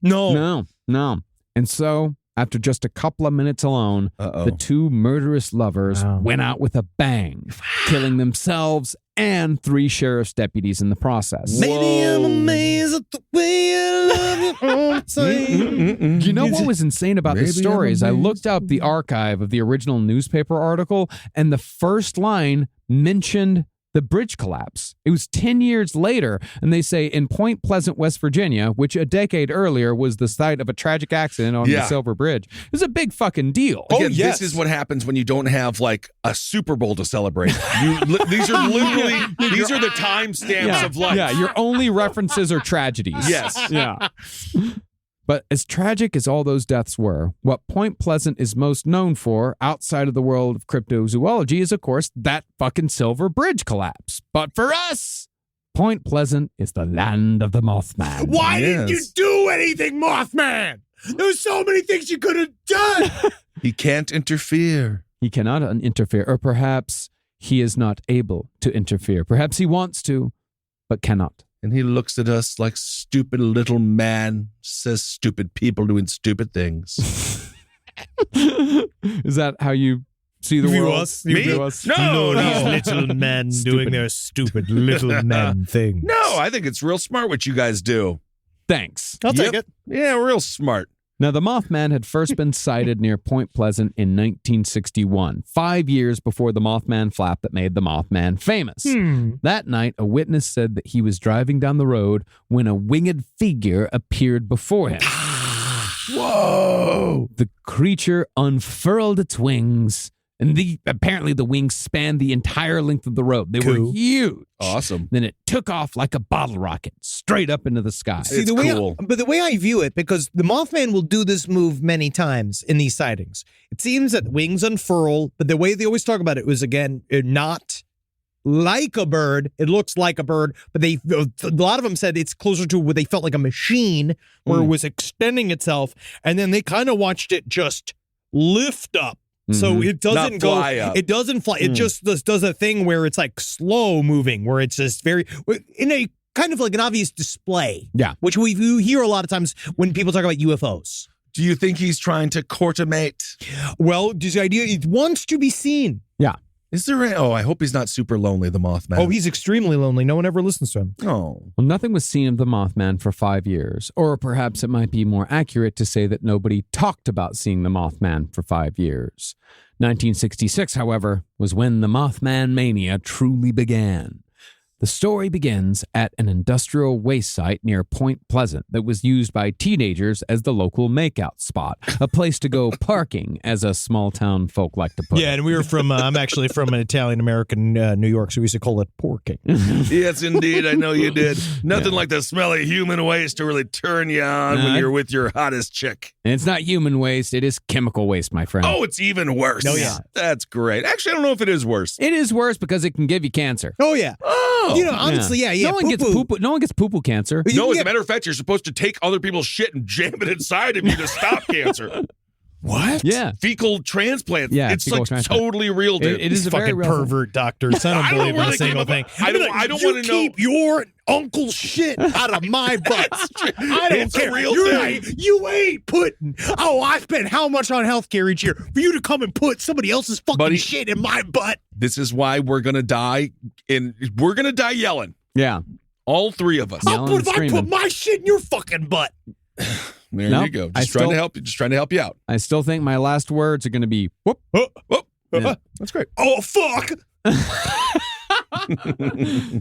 No. No. And so... after just a couple of minutes alone, the two murderous lovers went out with a bang, killing themselves and 3 sheriff's deputies in the process. Maybe I'm amazed at the way I love you all the time. You know what was insane about this story is I looked up the archive of the original newspaper article, and the first line mentioned the bridge collapse. It was 10 years later, and they say in Point Pleasant, West Virginia, which a decade earlier was the site of a tragic accident on the Silver Bridge. It was a big fucking deal. Again, this is what happens when you don't have like a Super Bowl to celebrate. These are literally these are the timestamps of life. Yeah, your only references are tragedies. Yes. Yeah. But as tragic as all those deaths were, what Point Pleasant is most known for outside of the world of cryptozoology is, of course, that fucking Silver Bridge collapse. But for us, Point Pleasant is the land of the Mothman. Why didn't you do anything, Mothman? There's so many things you could have done. He can't interfere. He cannot interfere, or perhaps he is not able to interfere. Perhaps he wants to, but cannot. And he looks at us like stupid little man, says stupid people doing stupid things. Is that how you see the world? Me? View us? No. These little men doing their stupid little men thing. No, I think it's real smart what you guys do. Thanks. I'll take it. Yeah, real smart. Now, the Mothman had first been sighted near Point Pleasant in 1961, 5 years before the Mothman flap that made the Mothman famous. That night, a witness said that he was driving down the road when a winged figure appeared before him. Whoa! The creature unfurled its wings, and apparently the wings spanned the entire length of the road. They were huge. Awesome. Then it took off like a bottle rocket, straight up into the sky. See, the way I view it, because the Mothman will do this move many times in these sightings. It seems that wings unfurl, but the way they always talk about it was, again, not like a bird. It looks like a bird, but a lot of them said it's closer to where they felt like a machine, where it was extending itself, and then they kind of watched it just lift up. So it doesn't go, it doesn't fly. It just does a thing where it's like slow moving, where it's just very, in a kind of like an obvious display. Yeah. Which we hear a lot of times when people talk about UFOs. Do you think he's trying to court a mate? Well, the idea, it wants to be seen. Yeah. Is there I hope he's not super lonely, the Mothman. Oh, he's extremely lonely. No one ever listens to him. Oh. Well, nothing was seen of the Mothman for 5 years, or perhaps it might be more accurate to say that nobody talked about seeing the Mothman for 5 years. 1966, however, was when the Mothman mania truly began. The story begins at an industrial waste site near Point Pleasant that was used by teenagers as the local makeout spot, a place to go parking, as us small-town folk like to put it. Yeah, and we were from, I'm actually from an Italian-American New York, so we used to call it porking. Yes, indeed. I know you did. Nothing like the smell of human waste to really turn you on when you're with your hottest chick. And it's not human waste, it is chemical waste, my friend. Oh, it's even worse. Oh, yeah. That's great. Actually, I don't know if it is worse. It is worse because it can give you cancer. Oh, yeah. Oh. You know, honestly, yeah. No one gets poo-poo. No one gets poo-poo cancer. No, as a matter of fact, you're supposed to take other people's shit and jam it inside of you to stop cancer. What? Yeah. Fecal transplant. Yeah, it's fecal like transplant. totally real, dude. It is a very fucking real thing. pervert doctors. I don't believe in a single thing. I don't want to know. Keep your uncle's shit out of my butt. I don't It's a care. real thing. You ain't putting. Oh, I spend how much on healthcare each year for you to come and put somebody else's fucking shit in my butt? This is why we're gonna die. We're gonna die yelling. Yeah. All three of us. Yelling and I put screaming. my shit in your fucking butt. There Nope, you go. I Just trying still- to help you. Just trying to help you out. I still think my last words are going to be whoop. That's great. Oh, fuck.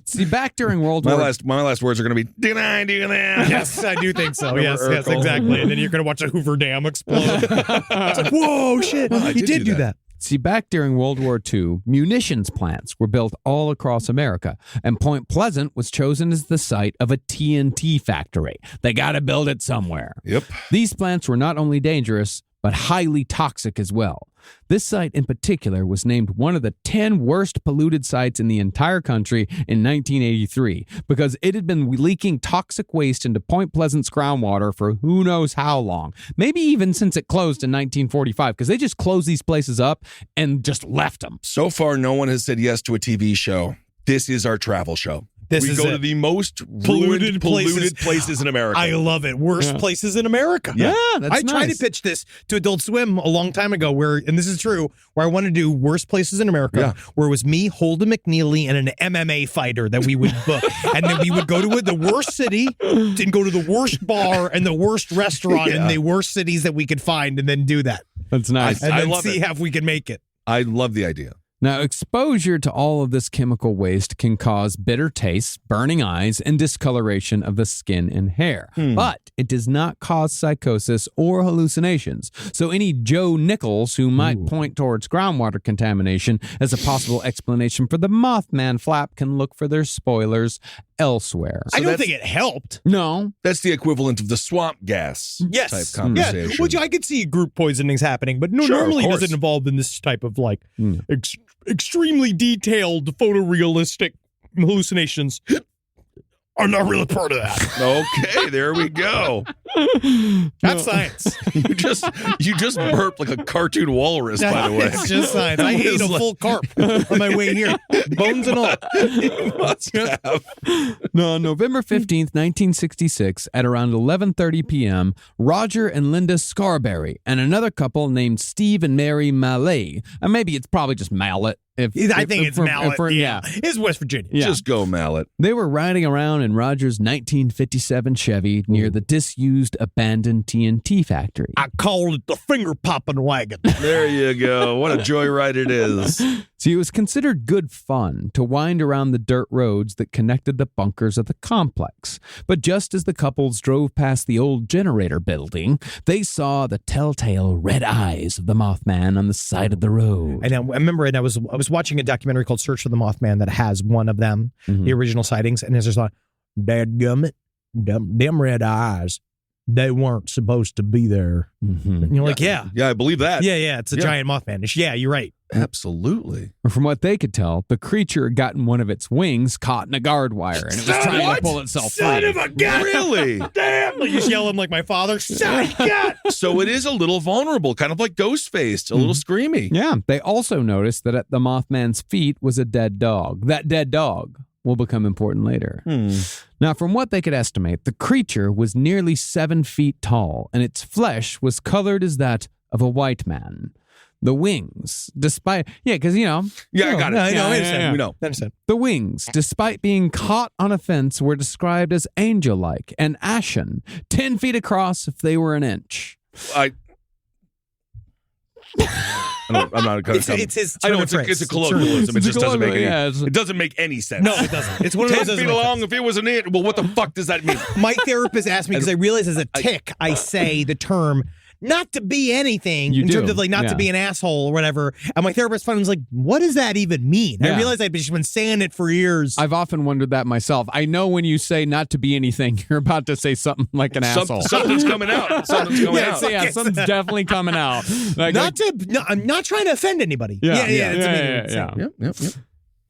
See, back during World My War last words are gonna be deny. Yes, I do think so. Yes, Urkel. exactly. And then you're going to watch a Hoover Dam explode. It's like, whoa, shit. I He did did do do that. that. See, back during World War II, munitions plants were built all across America, and Point Pleasant was chosen as the site of a TNT factory. They got to build it somewhere. Yep. These plants were not only dangerous, but highly toxic as well. This site in particular was named one of the 10 worst polluted sites in the entire country in 1983 because it had been leaking toxic waste into Point Pleasant's groundwater for who knows how long. Maybe even since it closed in 1945, because they just closed these places up and just left them. So far, no one has said yes to a TV show. This is our travel show. We go to the most polluted places in America. I love it. Worst places in America. Yeah, that's I tried nice. to pitch this to Adult Swim a long time ago and this is true, where I wanted to do worst places in America, where it was me, Holden McNeely, and an MMA fighter that we would book. And then we would go to the worst city and go to the worst bar and the worst restaurant in the worst cities that we could find and then do that. That's nice. And then love see it. if we can make it. I love the idea. Now, exposure to all of this chemical waste can cause bitter tastes, burning eyes, and discoloration of the skin and hair. But it does not cause psychosis or hallucinations. So any Joe Nichols who might point towards groundwater contamination as a possible explanation for the Mothman flap can look for their spoilers elsewhere. I don't think it helped. No. That's the equivalent of the swamp gas type conversation. Yeah, which I could see group poisonings happening, but Sure, normally of it course. doesn't involve in this type of like extremely detailed photorealistic hallucinations. I'm not really part of that. Okay, there we go. That's science. You just burped like a cartoon walrus, by the way. It's just science. I ate a full carp on my way here, bones and all. You must have. No, on November 15th, 1966, at around 11:30 p.m., Roger and Linda Scarberry and another couple named Steve and Mary Mallet, and maybe it's probably just Mallet. I think it's Mallet. Yeah. It's West Virginia. Yeah. Just go, Mallet. They were riding around in Roger's 1957 Chevy near the disused abandoned TNT factory. I called it the finger popping wagon. There you go. What a joyride it is. See, it was considered good fun to wind around the dirt roads that connected the bunkers of the complex. But just as the couples drove past the old generator building, they saw the telltale red eyes of the Mothman on the side of the road. And I remember, I was watching a documentary called Search for the Mothman that has one of them, the original sightings, and it's just like, dadgummit, them red eyes, they weren't supposed to be there. And you're like, yeah, I believe that. yeah, it's a giant Mothman. Yeah, you're right. Absolutely. From what they could tell, the creature had gotten one of its wings caught in a guard wire, and it was trying to pull itself Son free. of a gun! Really? Damn! Like he's yelling like my father. Son of a gun! So it is a little vulnerable, kind of like Ghostface, a little screamy. Yeah, they also noticed that at the Mothman's feet was a dead dog. That dead dog will become important later. Now, from what they could estimate, the creature was nearly 7 feet tall, and its flesh was colored as that of a white man. The wings, despite... Yeah, because, you know... Yeah, I got it. I know, I yeah. We know. I understand. The wings, despite being caught on a fence, were described as angel-like and ashen, 10 feet across if they were an inch. I'm not going to tell It's his I know turn it's of a phrase. colloquialism. It just doesn't make any. Yeah, It doesn't make any sense. No, it doesn't. It's one of 10 those. feet long. If it was an inch, well, what the fuck does that mean? My therapist asked me because I realize as a tick, I say the term not to be anything You in do, terms of like not to yeah. be an asshole or whatever. And my therapist finally was like, what does that even mean? Yeah. I realized I'd just been saying it for years. I've often wondered that myself. I know when you say not to be anything, you're about to say something like an asshole. Something's coming out. Something's coming Yeah, out. so yeah, something's definitely coming out. Like, I'm not trying to offend anybody. Yeah, Yep.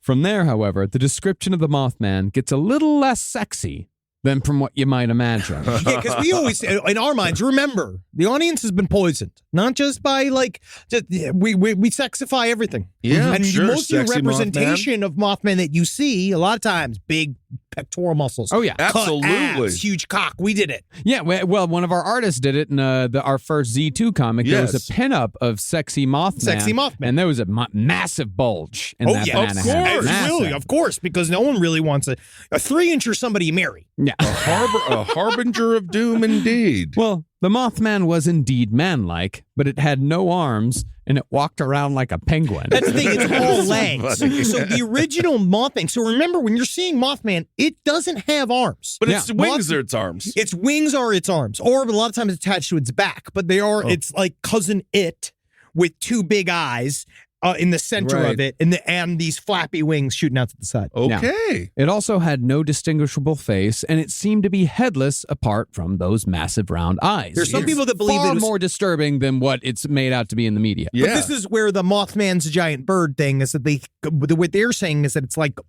From there, however, the description of the Mothman gets a little less sexy than from what you might imagine. Yeah, because we always, in our minds, remember, the audience has been poisoned. Not just by, like, we sexify everything. Yeah, and sure, most of your sexy representation of Mothman that you see, a lot of times, big pectoral muscles. Oh, yeah. Cut Absolutely. abs, huge cock. We did it. Yeah, well, one of our artists did it in our first Z2 comic. There was Yes. a pinup of Sexy Mothman. Sexy Mothman. And there was a massive bulge in that banana of head. course. Massive. Really, of course, because no one really wants a 3-incher somebody you marry. Yeah. A harbinger of doom, indeed. Well, the Mothman was indeed man-like, but it had no arms, and it walked around like a penguin. That's the thing, it's all legs. So the original Mothman, so remember, when you're seeing Mothman, it doesn't have arms. But its Yeah. wings are its arms. Its wings are its arms, or a lot of times it's attached to its back, but they are, it's like cousin it with 2 big eyes. in the center Right. of it, and these flappy wings shooting out to the side. Okay. It also had no distinguishable face, and it seemed to be headless apart from those massive round eyes. There's some people that believe far it was more disturbing than what it's made out to be in the media. Yeah. But this is where the Mothman's giant bird thing is that what they're saying is that it's like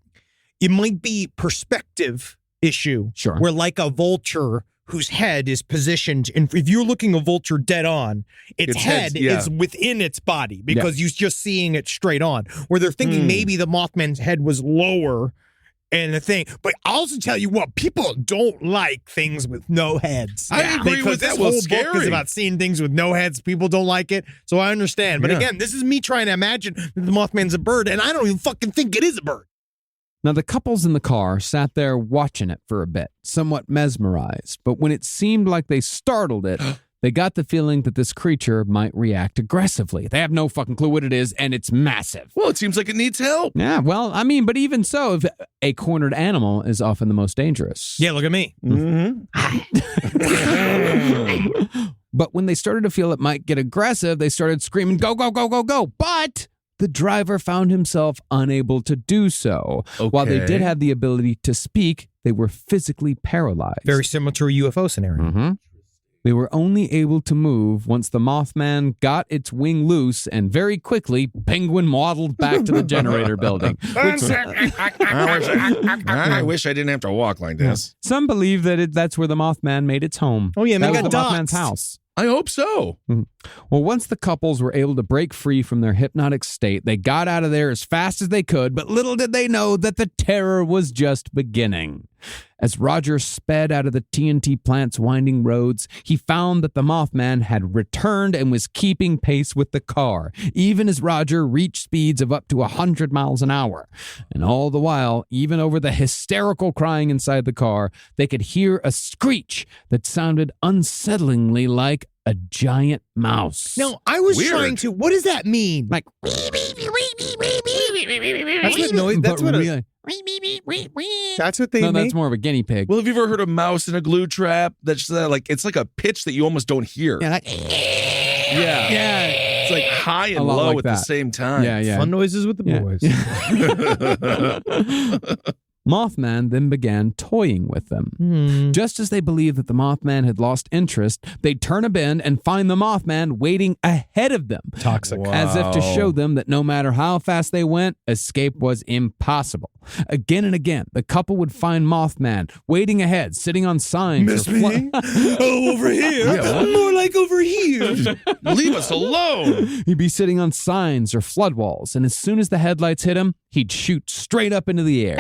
it might be perspective issue. Sure. Where like a vulture whose head is positioned, and if you're looking a vulture dead on, its head is within its body because you're just seeing it straight on. Where they're thinking maybe the Mothman's head was lower and the thing. But I'll also tell you what, people don't like things with no heads. I agree with that. This Well, whole scary. book is about seeing things with no heads. People don't like it, so I understand. But Yeah. again, this is me trying to imagine that the Mothman's a bird, and I don't even fucking think it is a bird. Now, the couples in the car sat there watching it for a bit, somewhat mesmerized, but when it seemed like they startled it, they got the feeling that this creature might react aggressively. They have no fucking clue what it is, and it's massive. Well, it seems like it needs help. Yeah, well, I mean, but even so, if a cornered animal is often the most dangerous. Yeah, look at me. But when they started to feel it might get aggressive, they started screaming, go, go, go, go, go. But the driver found himself unable to do so. While they did have the ability to speak, they were physically paralyzed. Very similar to a UFO scenario. Mm-hmm. They were only able to move once the Mothman got its wing loose, and very quickly, Penguin waddled back to the generator building. I wish I didn't have to walk like this. Some believe that that's where the Mothman made its home. Oh, yeah, that man, was got the Mothman's doxed. house. I hope so. Well, once the couples were able to break free from their hypnotic state, they got out of there as fast as they could, but little did they know that the terror was just beginning. As Roger sped out of the TNT plant's winding roads, he found that the Mothman had returned and was keeping pace with the car, even as Roger reached speeds of up to 100 miles an hour. And all the while, even over the hysterical crying inside the car, they could hear a screech that sounded unsettlingly like a giant mouse. Now, I was Weird. trying to, what does that mean? Like, That's what noise, that's but what really, that's what they no, make. that's more of a guinea pig. Well, have you ever heard a mouse in a glue trap? That's like it's like a pitch that you almost don't hear. Yeah, Yeah. It's like high A and lot low like at that. the same time. yeah. Fun noises with the Yeah. boys. Mothman then began toying with them. Just as they believed that the Mothman had lost interest, they'd turn a bend and find the Mothman waiting ahead of them. Toxic. As if to show them that no matter how fast they went, escape was impossible. Again and again, the couple would find Mothman waiting ahead, sitting on signs. Oh, over here. Yeah. More like over here. Leave us alone. He'd be sitting on signs or flood walls, and as soon as the headlights hit him, he'd shoot straight up into the air.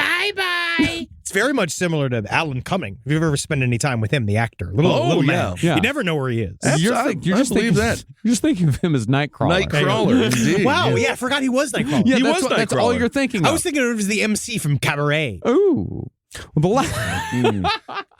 It's very much similar to Alan Cumming. If you've ever spent any time with him, the actor. Little Oh, man. yeah. You never know where he is. I believe that. You're just thinking of him as Nightcrawler. Nightcrawler, indeed. Wow, yeah, I forgot he was Nightcrawler. Yeah, He that's, was that's all Nightcrawler. you're thinking of. I was thinking it was the MC from Cabaret. Ooh. Well,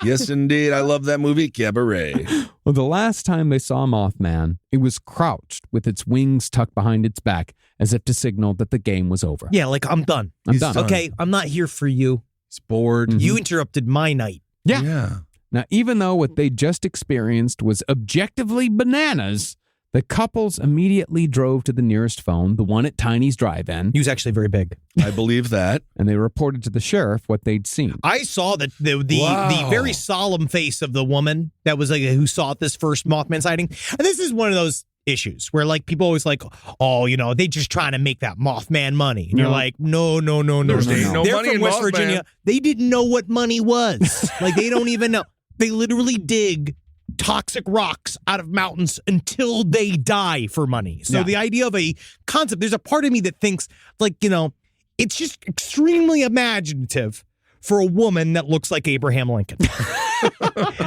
Yes, indeed. I love that movie, Cabaret. Well, the last time they saw Mothman, it was crouched with its wings tucked behind its back as if to signal that the game was over. Yeah, like, I'm done. I'm done. Okay, I'm not here for you. He's bored. You interrupted my night. Yeah. Now, even though what they just experienced was objectively bananas, the couples immediately drove to the nearest phone, the one at Tiny's drive-in, He was actually very big. I believe that. and they reported to the sheriff what they'd seen. I saw the Wow. very solemn face of the woman that was like who saw this first Mothman sighting. And this is one of those issues where like people always like, oh, you know, they just trying to make that Mothman money. And you're like, no. There's no They're money from in West Mothman. Virginia. They didn't know what money was. Like they don't even know. They literally dig toxic rocks out of mountains until they die for money. So Yeah. the idea of a concept, there's a part of me that thinks like, you know, it's just extremely imaginative for a woman that looks like Abraham Lincoln.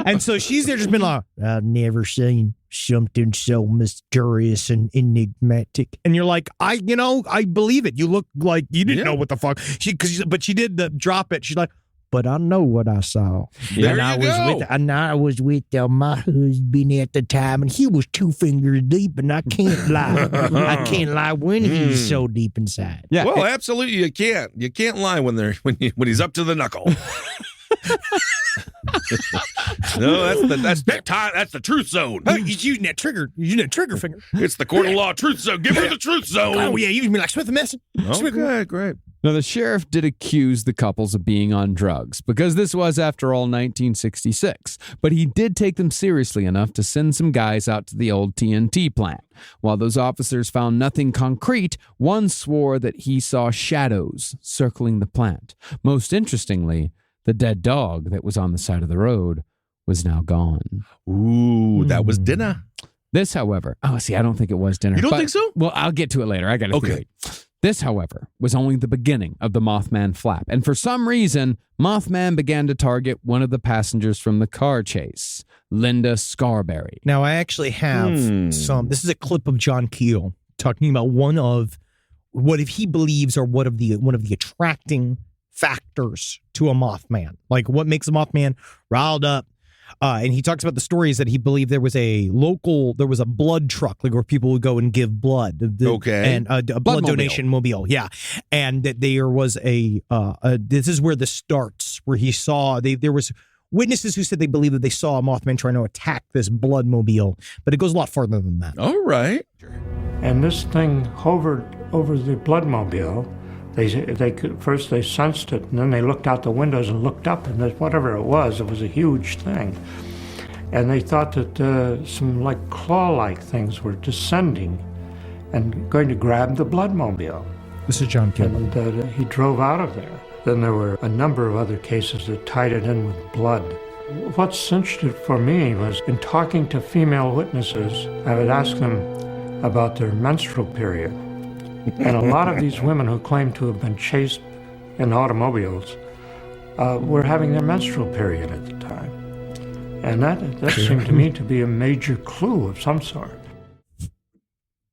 And so she's there just been like, I've never seen something so mysterious and enigmatic. And you're like, I believe it. You look like you didn't know what the fuck. But she did drop it. She's like, but I know what I saw. There and you I go. was with my husband at the time, and he was 2 fingers deep, and I can't lie. I can't lie when he's so deep inside. Yeah. Well, absolutely, you can't. You can't lie when he's up to the knuckle. No, that's the truth zone. He's using that trigger. He's using that trigger finger. It's the court of law truth zone. Give her the truth zone. Oh yeah, use me like Smith and Messon. Okay, great. Now, the sheriff did accuse the couples of being on drugs because this was, after all, 1966. But he did take them seriously enough to send some guys out to the old TNT plant. While those officers found nothing concrete, one swore that he saw shadows circling the plant. Most interestingly, the dead dog that was on the side of the road was now gone. Ooh, that was dinner. This, however, I don't think it was dinner. You don't think so? Well, I'll get to it later. I got a theory. This, however, was only the beginning of the Mothman flap. And for some reason, Mothman began to target one of the passengers from the car chase, Linda Scarberry. Now, I actually have this is a clip of John Keel talking about one of what if he believes are one of the attracting factors to a Mothman. Like what makes a Mothman riled up. And he talks about the stories that he believed there was a blood truck, like where people would go and give blood. And a blood donation mobile. Yeah. And that there was this is where this starts, where he saw, there was witnesses who said they believed that they saw a Mothman trying to attack this blood mobile, but it goes a lot farther than that. All right. And this thing hovered over the blood mobile. First they sensed it, and then they looked out the windows and looked up, and whatever it was a huge thing. And they thought that some like claw-like things were descending and going to grab the blood mobile. This is John Keel. And he drove out of there. Then there were a number of other cases that tied it in with blood. What cinched it for me was in talking to female witnesses, I would ask them about their menstrual period. And a lot of these women who claimed to have been chased in automobiles were having their menstrual period at the time. And that seemed to me to be a major clue of some sort.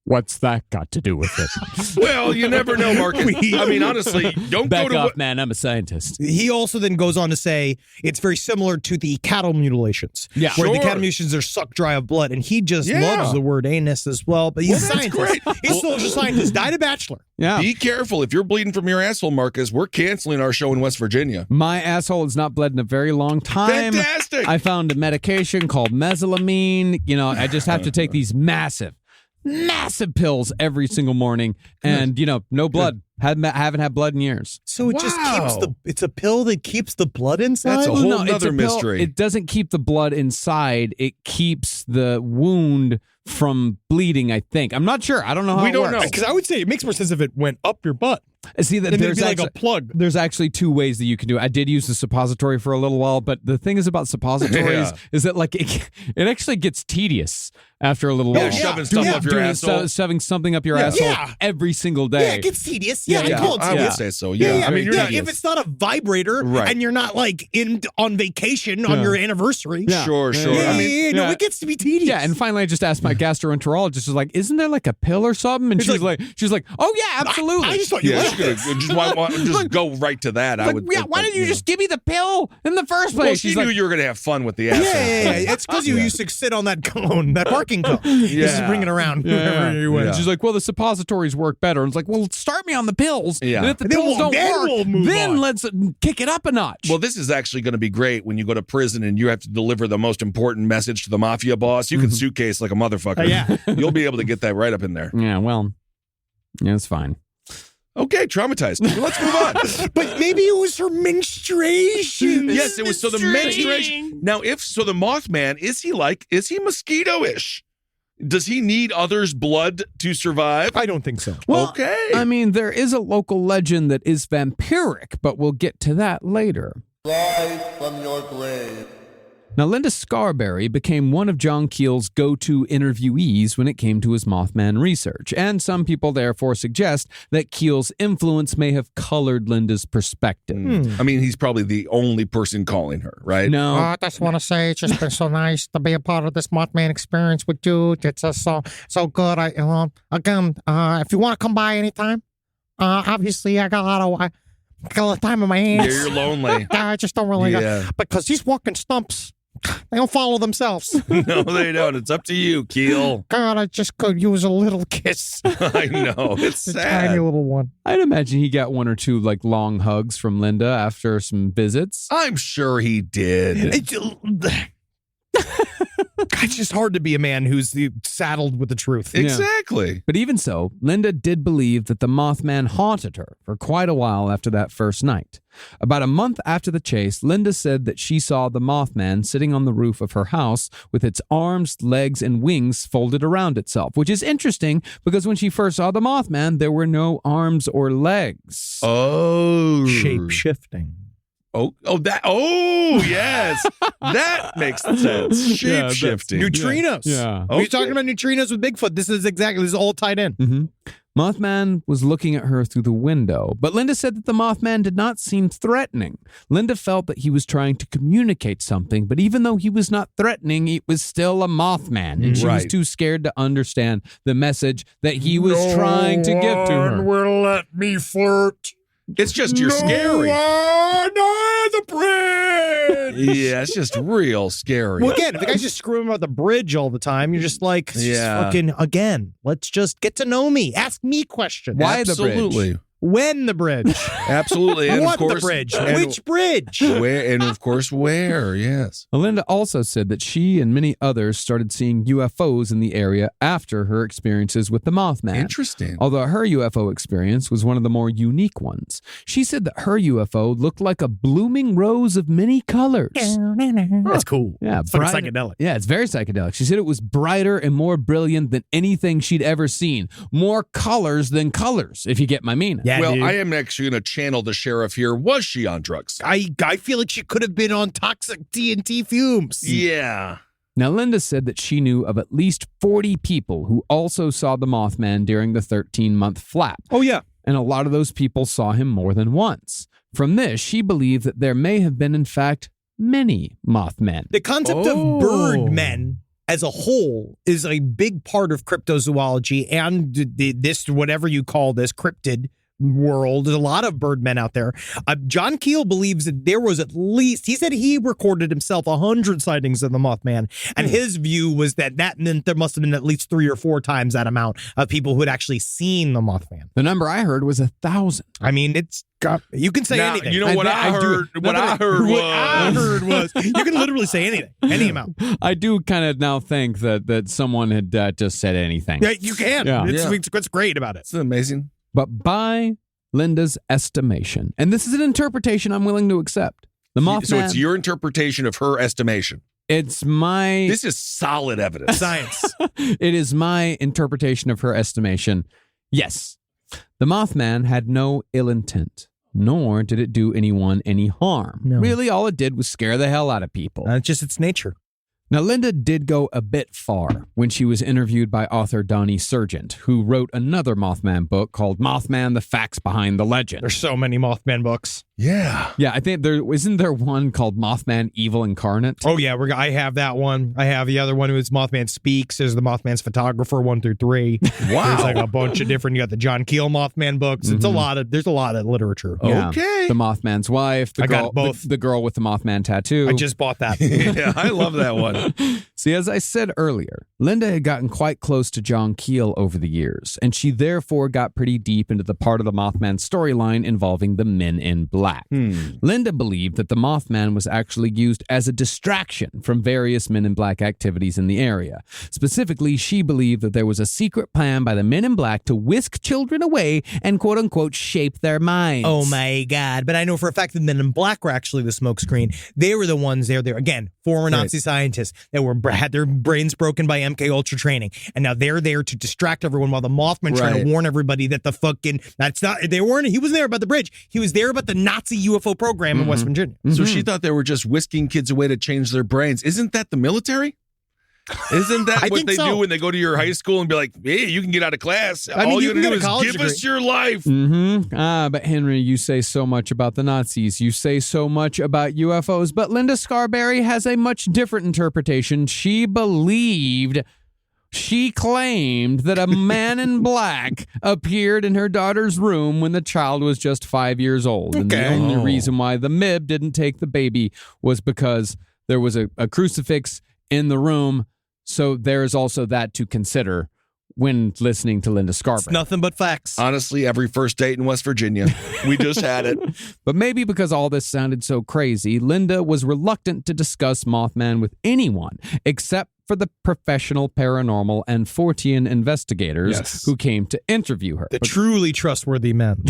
What's that got to do with it? Well, you never know, Marcus. I mean, honestly, don't Back go to off, man. I'm a scientist. He also then goes on to say it's very similar to the cattle mutilations. Yeah, where the sure. cattle mutilations are sucked dry of blood, and he just loves the word anus as well. But he's a scientist. Great. He's a social scientist, died a bachelor. Yeah. Be careful. If you're bleeding from your asshole, Marcus, we're canceling our show in West Virginia. My asshole has not bled in a very long time. Fantastic. I found a medication called mesalamine. I just have to take these massive pills every single morning, and no blood. Haven't had blood in years. So it just keeps it's a pill that keeps the blood inside? That's a whole it's other a pill. mystery. It doesn't keep the blood inside. It keeps the wound from bleeding, I think. I'm not sure. I don't know how We it don't works. know. Because I would say it makes more sense if it went up your butt. See, that Then there's it'd be like actually, a plug. There's actually two ways that you can do it. I did use the suppository for a little while, but the thing is about suppositories is that like it actually gets tedious after a little while. Shoving stuff up your asshole. Shoving something up your asshole every single day. Yeah, it gets tedious. Yeah, I call it I tedious. would say so. Yeah. I mean, you're not. if it's not a vibrator and you're not like on vacation on your anniversary. Sure. Yeah, I mean, it gets to be tedious. Yeah, and finally I just asked my gastroenterologist, she's like, isn't there like a pill or something? And she's like, oh yeah, absolutely. I just thought you liked it. just go right to that. I would. Why didn't you just give me the pill in the first place? Well, she knew you were going to have fun with the asshole. Yeah. It's because you used to sit on that cone, that parking cone. Just bring it around wherever you went. She's like, well, the suppositories work better. And it's like, well, start me on the pills. Yeah. And if the pills don't work, then on. let's kick it up a notch. Well, this is actually going to be great when you go to prison and you have to deliver the most important message to the mafia boss. You can suitcase like a motherfucker. You'll be able to get that right up in there. Yeah, well, it's fine. Okay, traumatized. Let's move on. But maybe it was her menstruation. Yes, it was so the menstruation. Now, the Mothman, is he mosquito-ish? Does he need others' blood to survive? I don't think so. Well, okay. I mean, there is a local legend that is vampiric, but we'll get to that later. Rise from your grave. Now, Linda Scarberry became one of John Keel's go-to interviewees when it came to his Mothman research, and some people therefore suggest that Keel's influence may have colored Linda's perspective. I mean, he's probably the only person calling her, right? No. I just want to say it's just been so nice to be a part of this Mothman experience with you. It's just so good. If you want to come by anytime, obviously I got a lot of time in my hands. Yeah, you're lonely. I just don't really Yeah. because these walking stumps They don't follow themselves. No, they don't. It's up to you, Keel. God, I just could use a little kiss. I know. It's A sad. tiny little one. I'd imagine he got one or two like long hugs from Linda after some visits. I'm sure he did. It's just hard to be a man who's saddled with the truth. Exactly. But even so, Linda did believe that the Mothman haunted her for quite a while after that first night. About a month after the chase, Linda said that she saw the Mothman sitting on the roof of her house with its arms, legs, and wings folded around itself, which is interesting because when she first saw the Mothman, there were no arms or legs. Oh. Shape-shifting. Oh, yes. That makes sense. Shape-shifting. Neutrinos. Yeah. We're talking about neutrinos with Bigfoot. This is all tied in. Mm-hmm. Mothman was looking at her through the window, but Linda said that the Mothman did not seem threatening. Linda felt that he was trying to communicate something, but even though he was not threatening, it was still a Mothman, and she was too scared to understand the message that he was trying to give to her. Will let me flirt. It's just you're scary. The bridge. Yeah, it's just real scary. Well, again, if the guy's just screwing about the bridge all the time, you're just like, just fucking, again, let's just get to know me. Ask me questions. Why the Absolutely. bridge? When the bridge? Absolutely. And What of course, the bridge? and Which bridge? where? And of course, where? Yes. Linda also said that she and many others started seeing UFOs in the area after her experiences with the Mothman. Interesting. Although her UFO experience was one of the more unique ones. She said that her UFO looked like a blooming rose of many colors. That's cool. Yeah, It's fucking psychedelic. Yeah, it's very psychedelic. She said it was brighter and more brilliant than anything she'd ever seen. More colors than colors, if you get my meaning. Yeah, Well, dude. I am actually going to channel the sheriff here. Was she on drugs? I feel like she could have been on toxic TNT fumes. Yeah. Now, Linda said that she knew of at least 40 people who also saw the Mothman during the 13-month flap. Oh, yeah. And a lot of those people saw him more than once. From this, she believed that there may have been, in fact, many Mothmen. The concept of birdmen as a whole is a big part of cryptozoology and this, whatever you call this, cryptid world. There's a lot of birdmen out there. John Keel believes that there was at least, he said he recorded himself 100 sightings of the Mothman, and his view was that meant there must have been at least 3 or 4 times that amount of people who had actually seen the Mothman. The number I heard was 1,000. I mean, it's got, you can say Now, anything. you know what I heard? What I heard was you can literally say anything, any amount. I do kind of now think that someone had just said anything. Yeah, you can. Yeah. It's what's great about it. It's amazing. But by Linda's estimation, and this is an interpretation I'm willing to accept, the Mothman. So it's your interpretation of her estimation. It's my. This is solid evidence. Science. It is my interpretation of her estimation. Yes, the Mothman had no ill intent, nor did it do anyone any harm. No. Really, all it did was scare the hell out of people. It's just its nature. Now, Linda did go a bit far when she was interviewed by author Donnie Sargent, who wrote another Mothman book called Mothman, The Facts Behind the Legend. There's so many Mothman books. Yeah. Yeah, I think isn't there one called Mothman Evil Incarnate? Oh, yeah. I have that one. I have the other one who is Mothman Speaks. There's the Mothman's Photographer 1 through 3. Wow. There's like a bunch of different, you got the John Keel Mothman books. It's there's a lot of literature. Yeah. Okay. The Mothman's Wife. I got both. The girl with the Mothman tattoo. I just bought that. Yeah, I love that one. See, as I said earlier, Linda had gotten quite close to John Keel over the years, and she therefore got pretty deep into the part of the Mothman storyline involving the Men in Black. Linda believed that the Mothman was actually used as a distraction from various Men in Black activities in the area. Specifically, she believed that there was a secret plan by the Men in Black to whisk children away and quote-unquote shape their minds. Oh my God. But I know for a fact that Men in Black were actually the smokescreen. They were the ones there, again, former Nazi scientists that had their brains broken by MK Ultra training. And now they're there to distract everyone while the Mothman trying to warn everybody that he wasn't there about the bridge. He was there about the Nazi UFO program in West Virginia. So she thought they were just whisking kids away to change their brains. Isn't that the military? Isn't that what they do when they go to your high school and be like, hey, you can get out of class. All you got to do is give us your life. But Henry, you say so much about the Nazis. You say so much about UFOs. But Linda Scarberry has a much different interpretation. She claimed that a man in black appeared in her daughter's room when the child was just 5 years old. And the only reason why the MIB didn't take the baby was because There was a crucifix in the room, so there's also that to consider when listening to Linda Scarberry. It's nothing but facts. Honestly, every first date in West Virginia. We just had it. But maybe because all this sounded so crazy, Linda was reluctant to discuss Mothman with anyone except for the professional paranormal and Fortean investigators who came to interview her. The truly trustworthy men.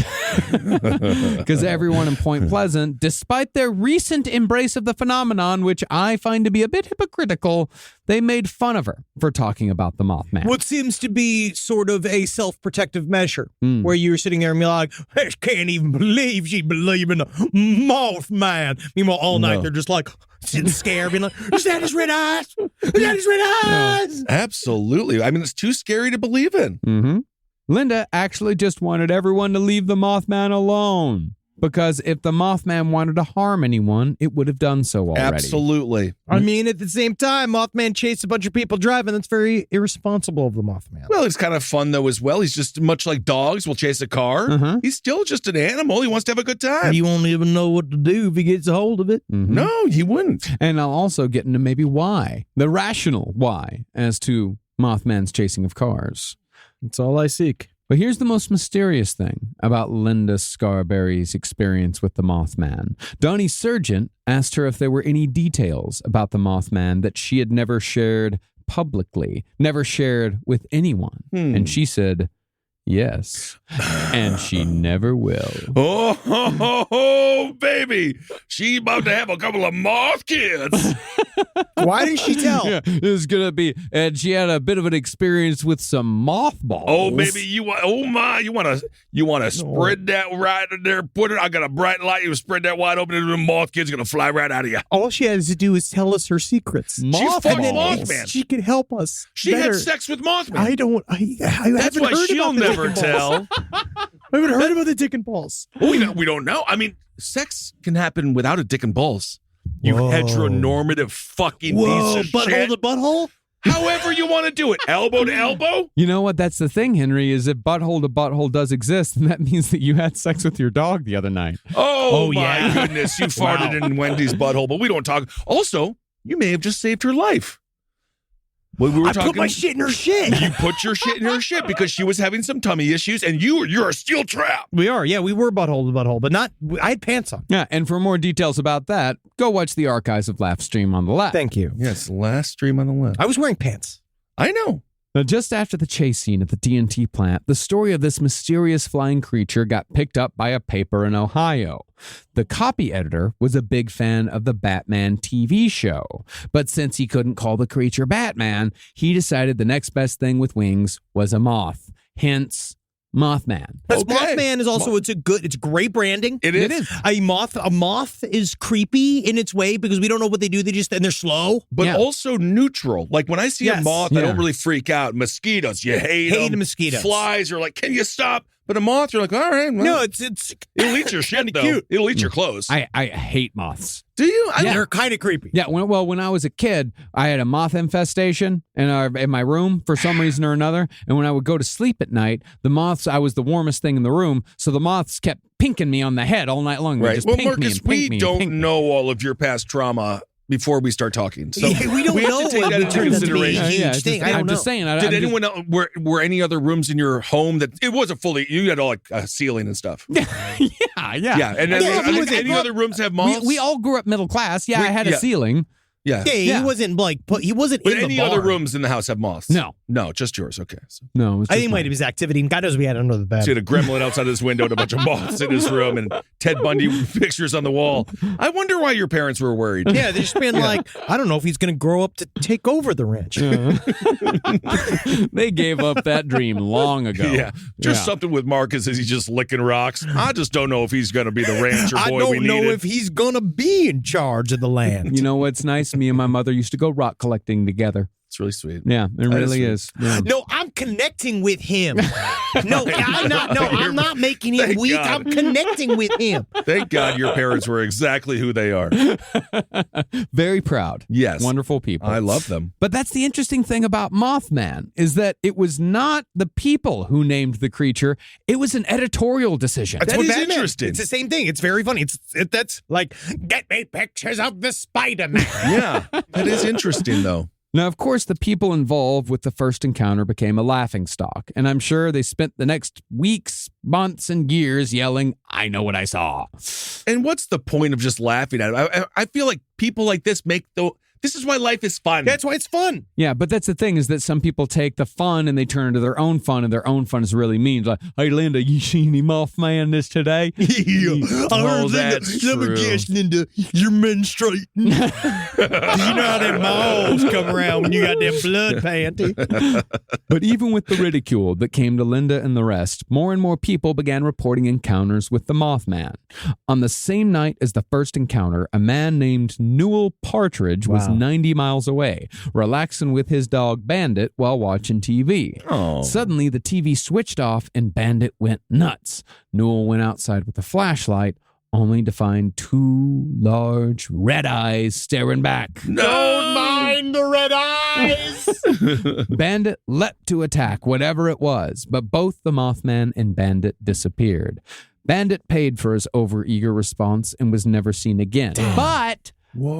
Because everyone in Point Pleasant, despite their recent embrace of the phenomenon, which I find to be a bit hypocritical, they made fun of her for talking about the Mothman. What seems to be sort of a self-protective measure, where you're sitting there and you're like, I can't even believe she believed in the Mothman. Meanwhile, all night they're just like, sitting scared, being like, is that his red eyes? Is that his red eyes? Absolutely. I mean, it's too scary to believe in. Mm-hmm. Linda actually just wanted everyone to leave the Mothman alone. Because if the Mothman wanted to harm anyone, it would have done so already. Absolutely. I mean, at the same time, Mothman chased a bunch of people driving. That's very irresponsible of the Mothman. Well, it's kind of fun, though, as well. He's just much like dogs will chase a car. He's still just an animal. He wants to have a good time. He won't even know what to do if he gets a hold of it. No, he wouldn't. And I'll also get into maybe why, the rational why, as to Mothman's chasing of cars. That's all I seek. But here's the most mysterious thing about Linda Scarberry's experience with the Mothman. Donnie Sargent asked her if there were any details about the Mothman that she had never shared publicly, never shared with anyone. And she said, yes, and she never will. Oh, baby. She about to have a couple of moth kids. Why didn't she tell? Yeah, it's going to be, and she had a bit of an experience with some mothballs. Oh, baby, you want to spread that right in there, put it, I got a bright light, you spread that wide open, and the moth kid's going to fly right out of you. All she has to do is tell us her secrets. She fought Mothman. She could help us. She better. had sex with Mothman. I That's haven't why heard she'll about the never dick and tell. balls. I haven't heard about the dick and balls. We don't know. I mean, sex can happen without a dick and balls. You Whoa. heteronormative fucking piece of butthole shit. to butthole? However you want to do it. Elbow to elbow? You know what? That's the thing, Henry, is if butthole to butthole does exist, then that means that you had sex with your dog the other night. Oh my goodness. You farted in Wendy's butthole, but we don't talk. Also, you may have just saved her life. When we were talking, put my shit in her shit. You put your shit in her shit because she was having some tummy issues, and you're a steel trap. We are, yeah, we were butthole to butthole, but not. I had pants on. Yeah, and for more details about that, go watch the archives of Laugh Stream on the left. Thank you. Yes, last stream on the left. I was wearing pants. I know. Now, just after the chase scene at the TNT plant, the story of this mysterious flying creature got picked up by a paper in Ohio. The copy editor was a big fan of the Batman TV show, but since he couldn't call the creature Batman, he decided the next best thing with wings was a moth, hence Mothman. Because Okay. Mothman is also it's great branding. It is. A moth is creepy in its way because we don't know what they do. And they're slow. But Yeah. also neutral. Like when I see a Yes. moth, I Yeah. don't really freak out. Mosquitoes, you hate them. the mosquitoes. Flies are like, can you stop? But a moth, you're like, all right. Well, No, it's it'll eat your shit, though. cute. It'll eat your clothes. I hate moths. Do you? they're kind of creepy. Yeah, when I was a kid, I had a moth infestation in my room for some reason or another. And when I would go to sleep at night, I was the warmest thing in the room. So the moths kept pinking me on the head all night long. They Right. just Well, pink me Marcus, and pink we me and don't pink me. know all of your past trauma before we start talking. So Yeah, we don't have know to take what that would into turn out to be. consideration. Huge it's thing. just- I don't I'm just know. saying. Did anyone else, were any other rooms in your home that it wasn't fully? You had all like a ceiling and stuff. Yeah. Yeah, and then Yeah, he was any other rooms have moths? We all grew up middle class. Yeah, I had a yeah. ceiling. yeah. Yeah, Yeah. he wasn't he wasn't But in the any barn. other rooms in the house have moths? No, just yours. Okay. So no. It was I just think it might have been his activity, and God knows we had it under the bed. he had a gremlin outside his window and a bunch of moths in his room and Ted Bundy pictures on the wall. I wonder why your parents were worried. Yeah, they're just being like, I don't know if he's going to grow up to take over the ranch. They gave up that dream long ago. Yeah, just Yeah. something with Marcus as he's just licking rocks. I just don't know if he's going to be the rancher I boy we don't know needed. if he's going to be in charge of the land. You know what's nice? Me and my mother used to go rock collecting together. It's really sweet. Yeah, it really is. Yeah. No, I'm connecting with him. I'm not making him Thank weak. God. I'm connecting with him. Thank God your parents were exactly who they are. Very proud. Yes. Wonderful people. I love them. But that's the interesting thing about Mothman is that it was not the people who named the creature. It was an editorial decision. That what is Batman- interesting. It's the same thing. It's very funny. That's like, get me pictures of the Spider-Man. Yeah, that is interesting, though. Now, of course, the people involved with the first encounter became a laughingstock, and I'm sure they spent the next weeks, months, and years yelling, "I know what I saw." And what's the point of just laughing at it? I feel like people like this this is why life is fun. That's why it's fun. Yeah, but that's the thing is that some people take the fun and they turn into their own fun, and their own fun is really mean. Like, hey, Linda, you seen any Mothman this today? Oh, that's Let me true. guess, Linda, you're menstruating. You know how them moles come around when you got them blood panty. But even with the ridicule that came to Linda and the rest, more and more people began reporting encounters with the Mothman. On the same night as the first encounter, a man named Newell Partridge was 90 miles away, relaxing with his dog Bandit while watching TV. Oh. Suddenly, the TV switched off and Bandit went nuts. Newell went outside with a flashlight, only to find two large red eyes staring back. Don't mind the red eyes. Bandit leapt to attack whatever it was, but both the Mothman and Bandit disappeared. Bandit paid for his overeager response and was never seen again. But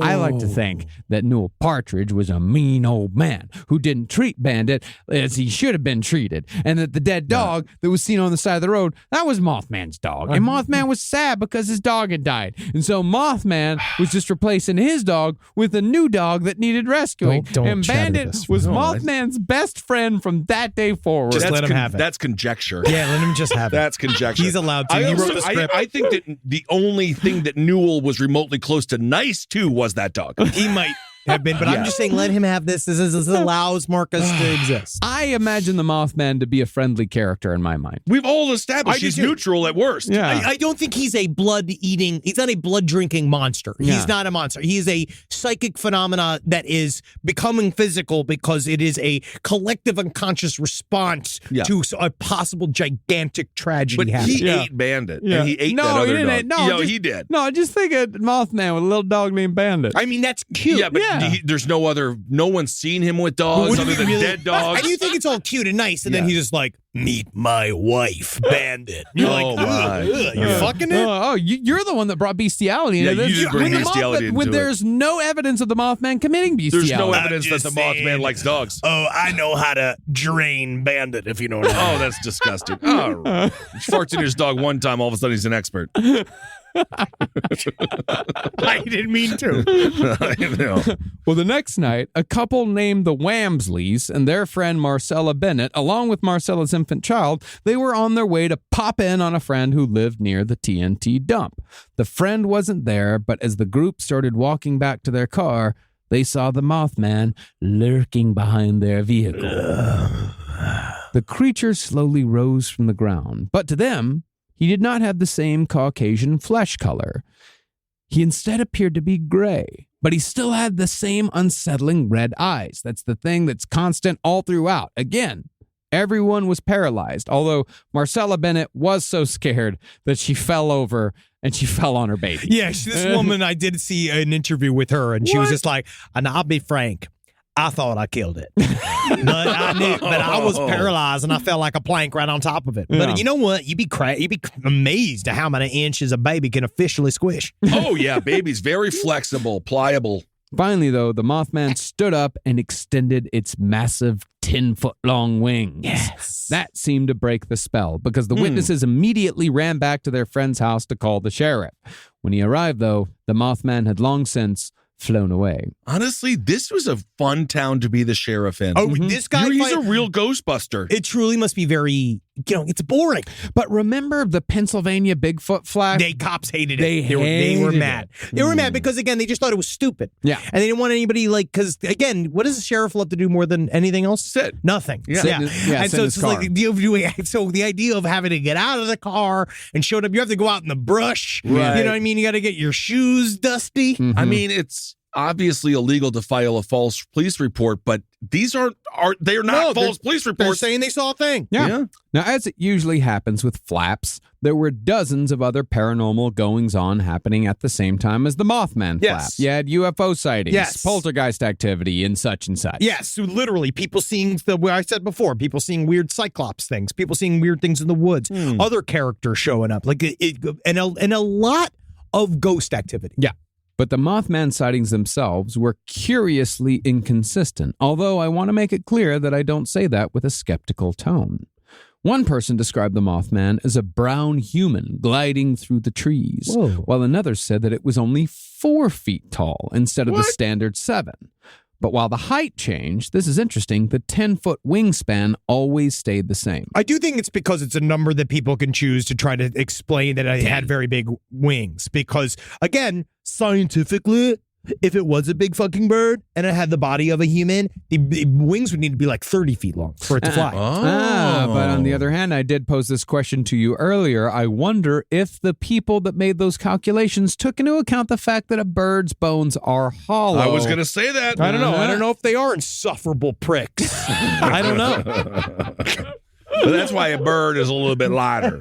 I like to think that Newell Partridge was a mean old man who didn't treat Bandit as he should have been treated, and that the dead dog that was seen on the side of the road, that was Mothman's dog. And Mothman was sad because his dog had died. And so Mothman was just replacing his dog with a new dog that needed rescuing. Don't and chatter Bandit this. was No, Mothman's best friend from that day forward. Just let him have it. That's conjecture. Yeah, let him just have it. That's conjecture. He's allowed to. I He also- wrote the script. I think that the only thing that Newell was remotely close to nice to was that dog. He might have been, but I'm just saying, let him have this. This allows Marcus to exist. I imagine the Mothman to be a friendly character in my mind. We've all established I do he's too. neutral at worst. Yeah. I don't think he's a blood-eating, he's not a blood-drinking monster. Yeah. He's not a monster. He is a psychic phenomena that is becoming physical because it is a collective unconscious response Yeah. to a possible gigantic tragedy But happening. he Yeah. ate Bandit, Yeah. and he ate No, that he other didn't. dog. No, Yo, just- he did. No, just think of Mothman with a little dog named Bandit. I mean, that's cute. Yeah, but there's no one's seen him with dogs Wouldn't other it than really- dead dogs. And you think it's all cute and nice, and then Yeah. he's just like, meet my wife, Bandit. You're Oh, like, my. ugh, you're fucking it? You're the one that brought bestiality into Yeah, this. you did bring When the bestiality when into it. there's no evidence of the Mothman committing bestiality. There's no evidence that just the Mothman saying. likes dogs. Oh, I know how to drain Bandit, if you know what I mean. Oh, that's disgusting. Oh, he farts in his dog one time, all of a sudden he's an expert. I didn't mean to. I know. Well, the next night, a couple named the Wamsleys and their friend Marcella Bennett, along with Marcella's infant child, they were on their way to pop in on a friend who lived near the TNT dump. The friend wasn't there, but as the group started walking back to their car, they saw the Mothman lurking behind their vehicle. The creature slowly rose from the ground, but to them, he did not have the same Caucasian flesh color. He instead appeared to be gray, but he still had the same unsettling red eyes. That's the thing that's constant all throughout. Again, everyone was paralyzed, although Marcella Bennett was so scared that she fell over and she fell on her baby. Yeah, this woman, I did see an interview with her, and she was just like, and I'll be frank, I thought I killed it. but I was paralyzed and I fell like a plank right on top of it. Yeah. But you know what? You'd be amazed at how many inches a baby can officially squish. Oh, yeah, baby's very flexible, pliable. Finally, though, the Mothman stood up and extended its massive 10-foot-long wings. Yes. That seemed to break the spell because the witnesses immediately ran back to their friend's house to call the sheriff. When he arrived, though, the Mothman had long since flown away. Honestly, this was a fun town to be the sheriff in. Oh, this guy, He's a real Ghostbuster. it truly must be very, it's boring. But remember the Pennsylvania Bigfoot flag? They cops hated it. They were hated mad. They were mad because, again, they just thought it was stupid. Yeah. And they didn't want anybody, because, again, what does the sheriff love to do more than anything else? Sit. Nothing. Yeah. Sit in- yeah, And sit so in it's his just car. like, so the idea of having to get out of the car and showed up, you have to go out in the brush. Right. You know what I mean? You got to get your shoes dusty. I mean, it's obviously illegal to file a false police report, but these they're not false police They're reports. saying they saw a thing. Yeah. Now, as it usually happens with flaps, there were dozens of other paranormal goings-on happening at the same time as the Mothman flap. You had UFO sightings, poltergeist activity, and such and such. Yes, so literally, people seeing what I said before, people seeing weird Cyclops things, people seeing weird things in the woods, other characters showing up, and a lot of ghost activity. Yeah. But the Mothman sightings themselves were curiously inconsistent, although I want to make it clear that I don't say that with a skeptical tone. One person described the Mothman as a brown human gliding through the trees, while another said that it was only 4 feet tall instead of the standard 7. But while the height changed, this is interesting, the 10-foot wingspan always stayed the same. I do think it's because it's a number that people can choose to try to explain that it had very big wings. Because, again, scientifically, if it was a big fucking bird and it had the body of a human, the wings would need to be like 30 feet long for it to fly. But on the other hand, I did pose this question to you earlier. I wonder if the people that made those calculations took into account the fact that a bird's bones are hollow. I was going to say that. I don't know. I don't know if they are insufferable pricks. I don't know. But that's why a bird is a little bit lighter.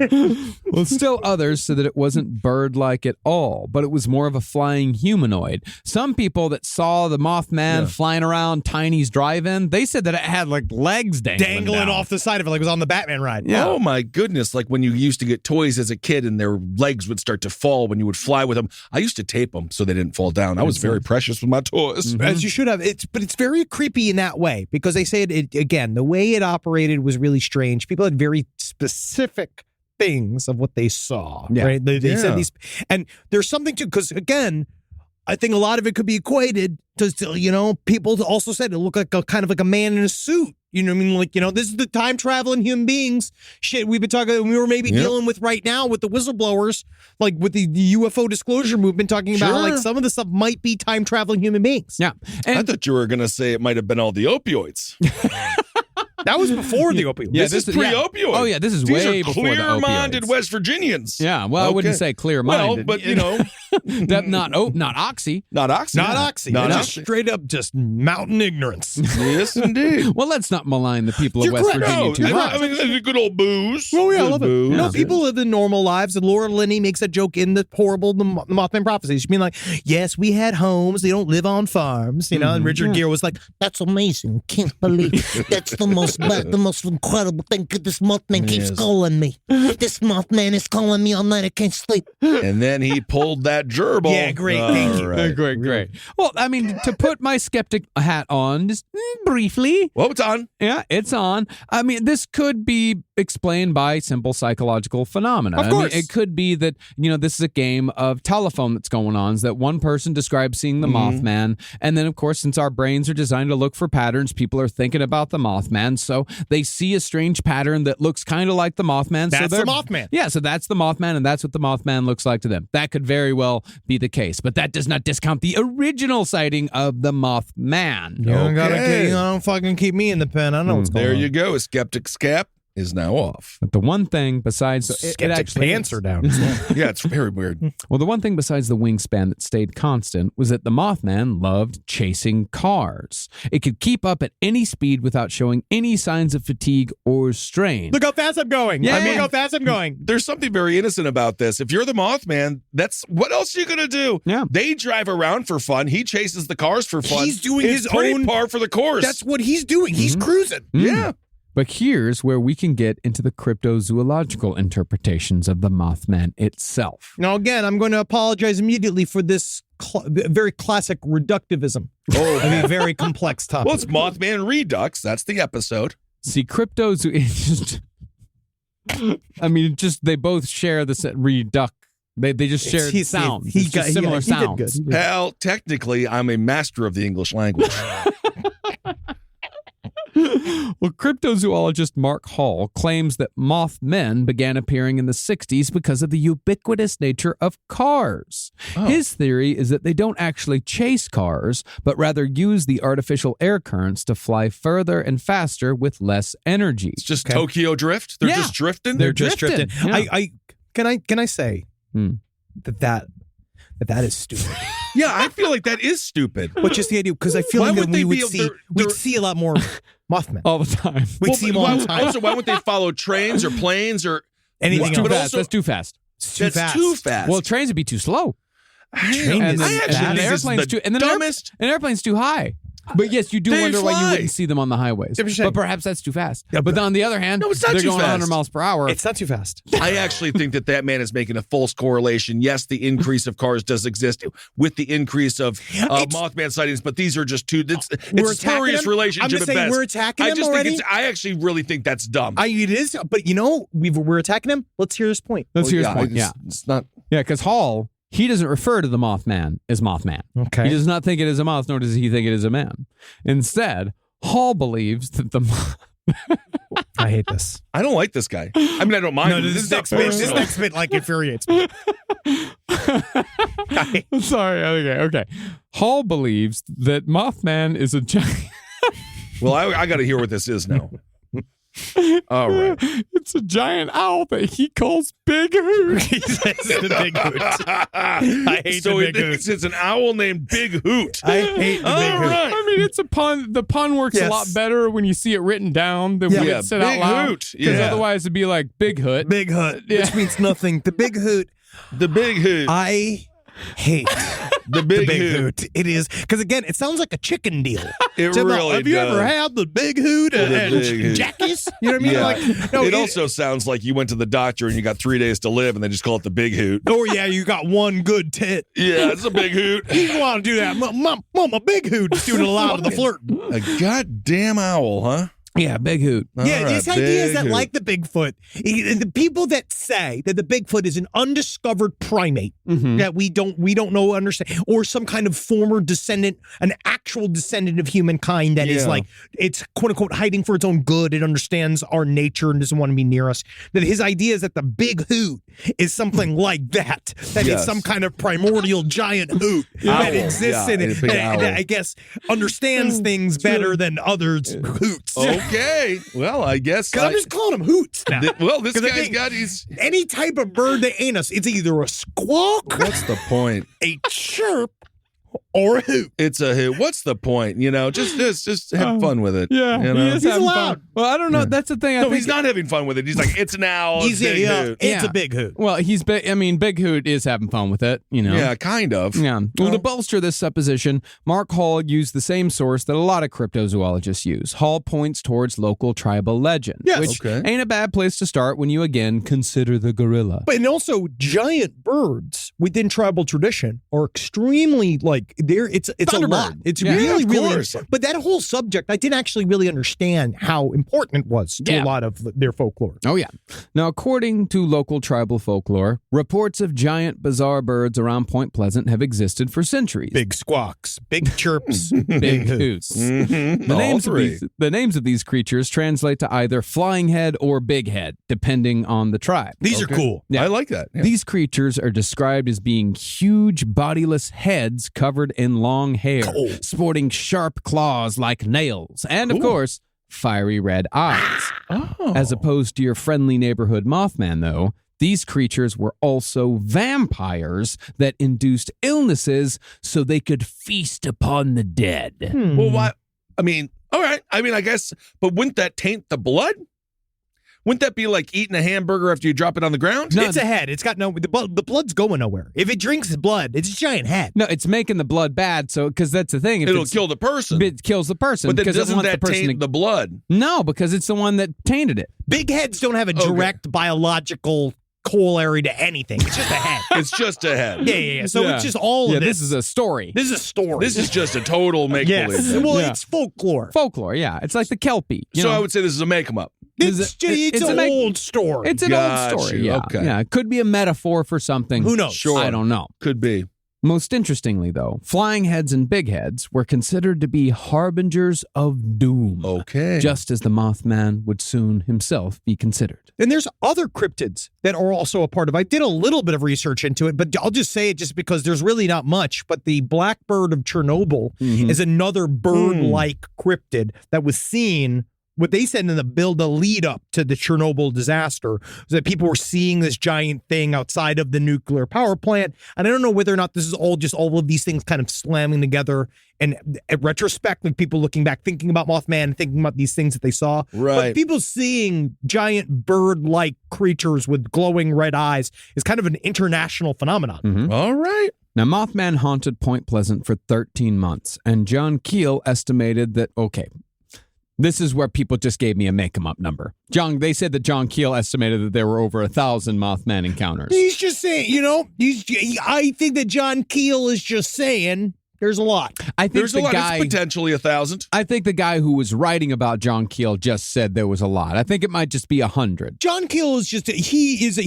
Well, still others said that it wasn't bird-like at all, but it was more of a flying humanoid. Some people that saw the Mothman flying around Tiny's drive-in, they said that it had like legs dangling down off the side of it like it was on the Batman ride. Yeah. Oh my goodness. Like when you used to get toys as a kid and their legs would start to fall when you would fly with them. I used to tape them so they didn't fall down. I was very precious with my toys. As you should have. But it's very creepy in that way because they say it again, the way it operated was really strange. People had very specific things of what they saw, right? They said these, and there's something to, because again, I think a lot of it could be equated to, people also said it looked like kind of like a man in a suit. You know what I mean? Like, this is the time traveling human beings shit we've been talking, we were maybe dealing with right now with the whistleblowers, like with the UFO disclosure movement, talking about like some of the stuff might be time traveling human beings. Yeah. I thought you were going to say it might have been all the opioids. That was before the opioid. Yeah, this is pre-opioid. Oh, yeah, this is way before the opioids. Clear-minded West Virginians. Yeah, well, I wouldn't say clear-minded. Well, but, not oxy. Not oxy. Not oxy. Not It's oxy. straight up just mountain ignorance. Yes, indeed. Well, let's not malign the people of West Virginia too much. I mean, good old booze. Oh, yeah, I Good love booze. it. No, people live in normal lives, and Laura Linney makes a joke in the horrible the Mothman prophecy. She's being like, yes, we had homes. They don't live on farms, and Richard Gere was like, That's amazing. Can't believe that's the most incredible thing. This Mothman keeps calling me. This Mothman is calling me all night. I can't sleep. And then he pulled that gerbil. Yeah, great. Thank you. Right. Great. Well, I mean, to put my skeptic hat on, just briefly. Well, it's on. Yeah, it's on. I mean, this could be explained by simple psychological phenomena. Of course. I mean, it could be that, this is a game of telephone that's going on, is that one person describes seeing the Mothman, and then, of course, since our brains are designed to look for patterns, people are thinking about the Mothman, so they see a strange pattern that looks kind of like the Mothman. That's the Mothman. Yeah, so that's the Mothman, and that's what the Mothman looks like to them. That could very well be the case, but that does not discount the original sighting of the Mothman. You don't fucking keep me in the pen. I know what's going on. There you go. A skeptic's cap is now off. But the one thing besides Skeptic actually pants are down. Yeah, it's very weird. Well, the one thing besides the wingspan that stayed constant was that the Mothman loved chasing cars. It could keep up at any speed without showing any signs of fatigue or strain. Look how fast I'm going. Yeah. Look how fast I'm going. There's something very innocent about this. If you're the Mothman, that's what else are you gonna do? Yeah. They drive around for fun. He chases the cars for fun. He's doing it's his pretty own par for the course. That's what he's doing. He's cruising. Yeah. But here's where we can get into the cryptozoological interpretations of the Mothman itself. Now, again, I'm going to apologize immediately for this very classic reductivism. Oh, I mean, very complex topic. well, it's Mothman Redux. That's the episode. See, they both share the reduct. They just share sounds. Similar sounds. Hell, technically, I'm a master of the English language. Well, cryptozoologist Mark Hall claims that Mothmen began appearing in the 60s because of the ubiquitous nature of cars. Oh. His theory is that they don't actually chase cars, but rather use the artificial air currents to fly further and faster with less energy. It's just Tokyo Drift. They're just drifting. They're just drifting. Yeah. Can I say that is stupid. Yeah, I feel like that is stupid. But just the idea, because I feel Why like would that they we'd be- see they're- a lot more Mothman. All the time. We'd see them all the time. Also, why would they follow trains or planes or Anything Too else. But fast. also- That's too fast. It's too that's fast. too fast? Well, trains would be too slow. Train And is then, I and actually then think the this is airplane's the too, and then an dumbest- an airplane's too high. But yes, you do They wonder why you fly. wouldn't see them on the highways. But perhaps that's too fast. Yeah, but on the other hand, No, it's not they're too going 100 fast. miles per hour. It's not too fast. I actually think that man is making a false correlation. Yes, the increase of cars does exist with the increase of Mothman sightings, but these are just two. It's We're a attacking spurious them? relationship I'm just at saying best. we're attacking I them just already? think I actually really think that's dumb. It is, but we're attacking him. Let's hear his point. Let's hear his yeah, point. it's- Yeah. it's not. Yeah, because Hall, he doesn't refer to the Mothman as Mothman. Okay. He does not think it is a moth, nor does he think it is a man. Instead, Hall believes that the I hate this. I don't like this guy. I mean, I don't mind. No, him. this is not next personal. bit like infuriates me. Sorry, okay. Hall believes that Mothman is a giant. Well, I got to hear what this is now. All right. It's a giant owl that he calls Bighoot. He says the Bighoot. I hate so the Bighoot. it's an owl named Bighoot. I hate the All Bighoot. right. I mean, it's a pun. The pun works a lot Yes. better when you see it written down than when Yeah, it's said out loud. Bighoot. Because Yeah. otherwise it'd be like Big Hoot. Big Hoot, Yeah. which means nothing. The Bighoot. The Bighoot. I hate The the Bighoot. Bighoot. It is because again, it sounds like a chicken deal. It So, really have you does. ever had the Bighoot and Bighoot. Jackies? You know what I mean? Yeah. Like, no, it also sounds like you went to the doctor and you got 3 days to live, and they just call it the Big Hoot. Oh yeah, you got one good tit. Yeah, it's a Big Hoot. You want to do that, Mama Big Hoot's doing a lot of the flirting. A goddamn owl, huh? Yeah, Big Hoot. Yeah, All these right, ideas that Bighoot. like the Bigfoot, the people that say that the Bigfoot is an undiscovered primate that we don't know, understand, or some kind of former descendant, an actual descendant of humankind that is Yeah. like, it's quote unquote hiding for its own good. It understands our nature and doesn't want to be near us. That his idea is that the Big Hoot is something like that. That Yes. it's some kind of primordial giant hoot that Owl. exists Yeah, in a it. big And owl. I guess understands things better than others' hoots. Okay. Well, I guess. Because I'm just calling them hoots now. this 'Cause I guy's think got his. any type of bird that ain't us, it's either a squawk, What's the point? a chirp, or a hoot. It's a hoot. What's the point? You know, just have fun with it. Yeah, you he know? is He's having allowed. fun. Well, I don't know. That's the thing. I No, think he's not having fun with it. He's like, it's an owl. It's He's a big hoot. it's Yeah. a big hoot. Well, Big Hoot is having fun with it, you know. Yeah, kind of. Yeah. Well, to bolster this supposition, Mark Hall used the same source that a lot of cryptozoologists use. Hall points towards local tribal legend, Yes. which Okay. ain't a bad place to start when you again consider the gorilla. But and also giant birds within tribal tradition are extremely like it's a Thunderbird. lot. It's Yeah, really, of really course. but that whole subject I didn't actually really understand how important it was to Yeah. a lot of their folklore. Oh, yeah. Now, according to local tribal folklore, reports of giant bizarre birds around Point Pleasant have existed for centuries. Big squawks, big chirps, Big hoots. Mhm. The All names, of three. the names of these creatures translate to either flying head or big head, depending on the tribe. These are cool. Yeah. I like that. Yeah. These creatures are described as being huge, bodiless heads covered in long hair, sporting sharp claws like nails, and of course, fiery red eyes. Oh. As opposed to your friendly neighborhood Mothman, though, these creatures were also vampires that induced illnesses so they could feast upon the dead. Well, why? I mean, all right. I mean, I guess, but wouldn't that taint the blood? Wouldn't that be like eating a hamburger after you drop it on the ground? No, It's a head. It's got the blood's going nowhere. If it drinks blood, it's a giant head. No, it's making the blood bad, so because that's the thing. If It'll it's- kill the person. It kills the person But then because it doesn't wants that the person taint to. the blood? No, because it's the one that tainted it. Big heads don't have a direct biological corollary to anything. It's just a head. It's just a head. Yeah. So Yeah. it's just all Yeah, of this is a story. This is a story. This is just a total make yes. believe. Well, Yeah. it's folklore. Folklore, yeah. It's like the Kelpie. You So know? I would say this is a make 'em up. It's an old story. It's an Got old story. you. Yeah. Okay. Yeah. It could be a metaphor for something. Who knows? Sure. I don't know. Could be. Most interestingly, though, flying heads and big heads were considered to be harbingers of doom. Okay. Just as the Mothman would soon himself be considered. And there's other cryptids that are also a part of it. I did a little bit of research into it, but I'll just say it just because there's really not much. But the blackbird of Chernobyl is another bird-like cryptid that was seen what they said in the lead up to the Chernobyl disaster was that people were seeing this giant thing outside of the nuclear power plant. And I don't know whether or not this is all of these things kind of slamming together. And in retrospect, like people looking back, thinking about Mothman, thinking about these things that they saw. Right. But people seeing giant bird-like creatures with glowing red eyes is kind of an international phenomenon. Mm-hmm. All right. Now, Mothman haunted Point Pleasant for 13 months, and John Keel estimated that, okay, this is where people just gave me a make-em-up number. They said that John Keel estimated that there were over 1,000 Mothman encounters. He's just saying, I think that John Keel is just saying there's a lot. I think There's a lot. It's potentially 1,000. I think the guy who was writing about John Keel just said there was a lot. I think it might just be 100. John Keel is just, he's a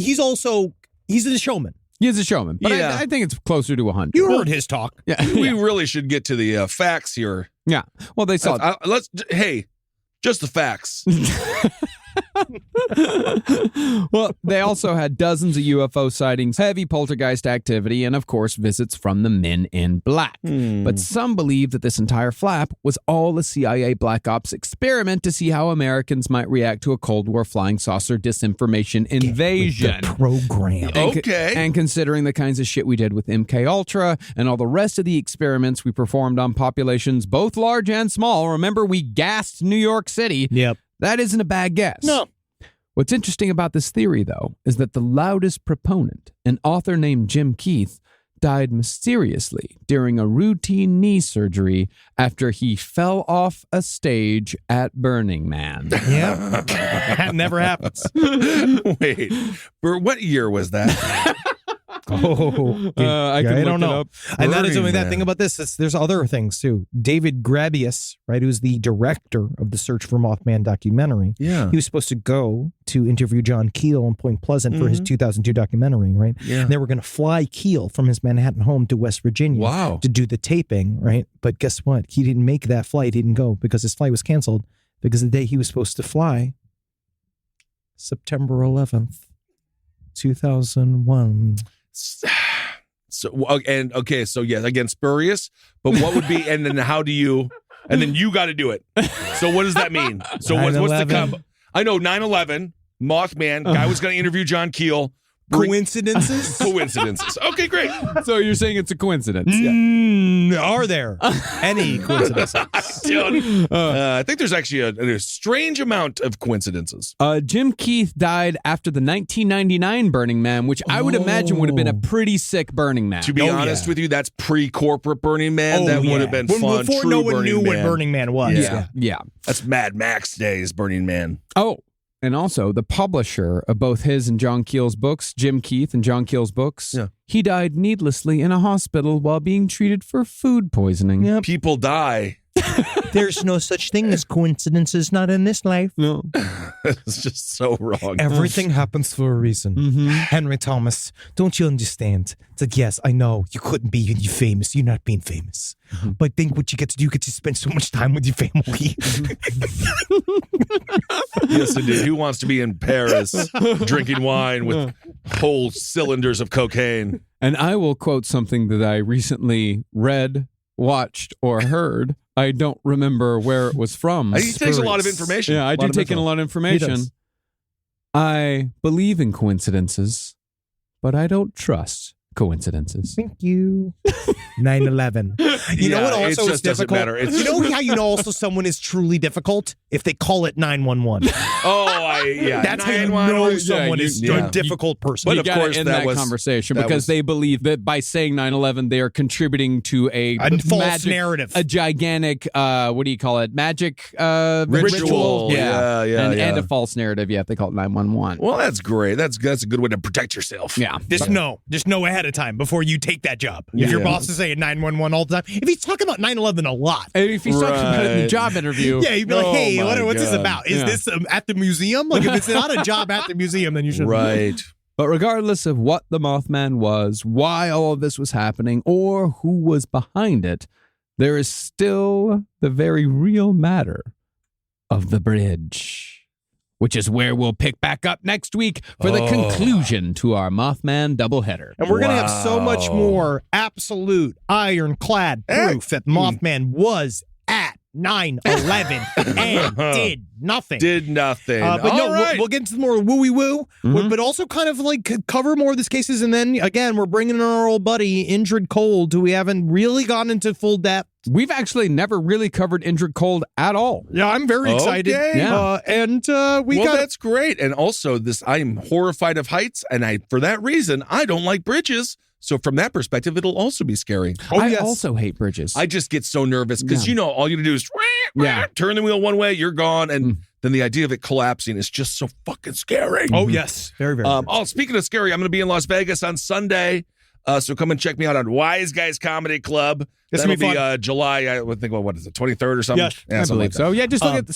showman. He's a showman, but Yeah. I think it's closer to 100. You heard his talk. Yeah. We really should get to the facts here. Yeah. Well, they saw Just the facts. Well, they also had dozens of UFO sightings, heavy poltergeist activity, and of course, visits from the Men in Black. But some believe that this entire flap was all a CIA Black Ops experiment to see how Americans might react to a Cold War flying saucer disinformation invasion. The program. Okay. And considering the kinds of shit we did with MK Ultra and all the rest of the experiments we performed on populations, both large and small, remember we gassed New York City. Yep. That isn't a bad guess. No. What's interesting about this theory, though, is that the loudest proponent, an author named Jim Keith, died mysteriously during a routine knee surgery after he fell off a stage at Burning Man. Yeah. That never happens. Wait, what year was that? I don't know. And that is Burning only that Man. thing about this. There's other things too. David Grabius, right, who's the director of the Search for Mothman documentary. Yeah. He was supposed to go to interview John Keel in Point Pleasant for his 2002 documentary, right? Yeah. And they were going to fly Keel from his Manhattan home to West Virginia Wow. to do the taping, right? But guess what? He didn't make that flight. He didn't go because his flight was canceled because the day he was supposed to fly, September 11th, 2001. So yes, again, spurious. But what would be, and then how do you, and then you got to do it. So what does that mean? So what's the 9/11. combo? I know 9/11, Mothman, guy was going to interview John Keel. Coincidences? Coincidences. Okay, great. So you're saying it's a coincidence? Are there any coincidences? I think there's actually a strange amount of coincidences. Jim Keith died after the 1999 Burning Man, which I would imagine would have been a pretty sick Burning Man. To be honest with you, that's pre-corporate Burning Man. That would have been fun. Before True no one Burning knew Man. what Burning Man was. Yeah. That's Mad Max days, Burning Man. Oh, and also the publisher of both his and John Keel's books, Jim Keith and John Keel's books, he died needlessly in a hospital while being treated for food poisoning. Yep. People die. There's no such thing as coincidences, not in this life. No. It's just so wrong. Everything happens for a reason. Henry Thomas, don't you understand? It's like, yes, I know you couldn't be famous. You're not being famous. But think what you get to do, you get to spend so much time with your family. Yes, indeed. Who wants to be in Paris drinking wine with whole cylinders of cocaine? And I will quote something that I recently read, watched, or heard. I don't remember where it was from. He takes a lot of information. Yeah, I do take in a lot of information. I believe in coincidences, but I don't trust coincidences. Thank you. 9/11. You know what also it is just doesn't difficult? matter. It's You know how you know also someone is truly difficult? If they call it 911. That's how you know someone is a difficult person. But You of gotta course, end that that was- conversation that because was- they believe that by saying 9/11, they are contributing to a false narrative. a gigantic, what do you call it? Magic Ritual. Yeah, and a false narrative. Yeah, they call it 911. Well, that's great. That's a good way to protect yourself. Yeah. Just know ahead of time before you take that job. If your boss is saying 911 all the time, if he's talking about 9/11 a lot, And if he's talking about it in the Right. job interview, yeah, you'd be like, Oh hey, my what's this God. about? Is Yeah. this at the museum? Like, if it's not a job at the museum, then you should. Right. But regardless of what the Mothman was, why all of this was happening, or who was behind it, there is still the very real matter of the bridge, which is where we'll pick back up next week for the conclusion to our Mothman doubleheader. And we're going to have so much more absolute ironclad proof that Mothman was at 9/11 and did nothing. Did nothing. But All no, right. we'll get into more wooey woo, but also kind of like cover more of these cases. And then again, we're bringing in our old buddy, Indrid Cold, who we haven't really gotten into full depth. We've actually never really covered Indrid Cold at all. Yeah, I'm very excited. Okay. Yeah. That's great. And also, I'm horrified of heights, and for that reason, I don't like bridges. So from that perspective, it'll also be scary. I also hate bridges. I just get so nervous because, all you do is turn the wheel one way, you're gone. And then the idea of it collapsing is just so fucking scary. Oh, yes. Very, very. Speaking of scary, I'm going to be in Las Vegas on Sunday. So come and check me out on Wise Guys Comedy Club. That'll be July, I would think, what is it, 23rd or something? Yes, I believe so. Yeah, just look at the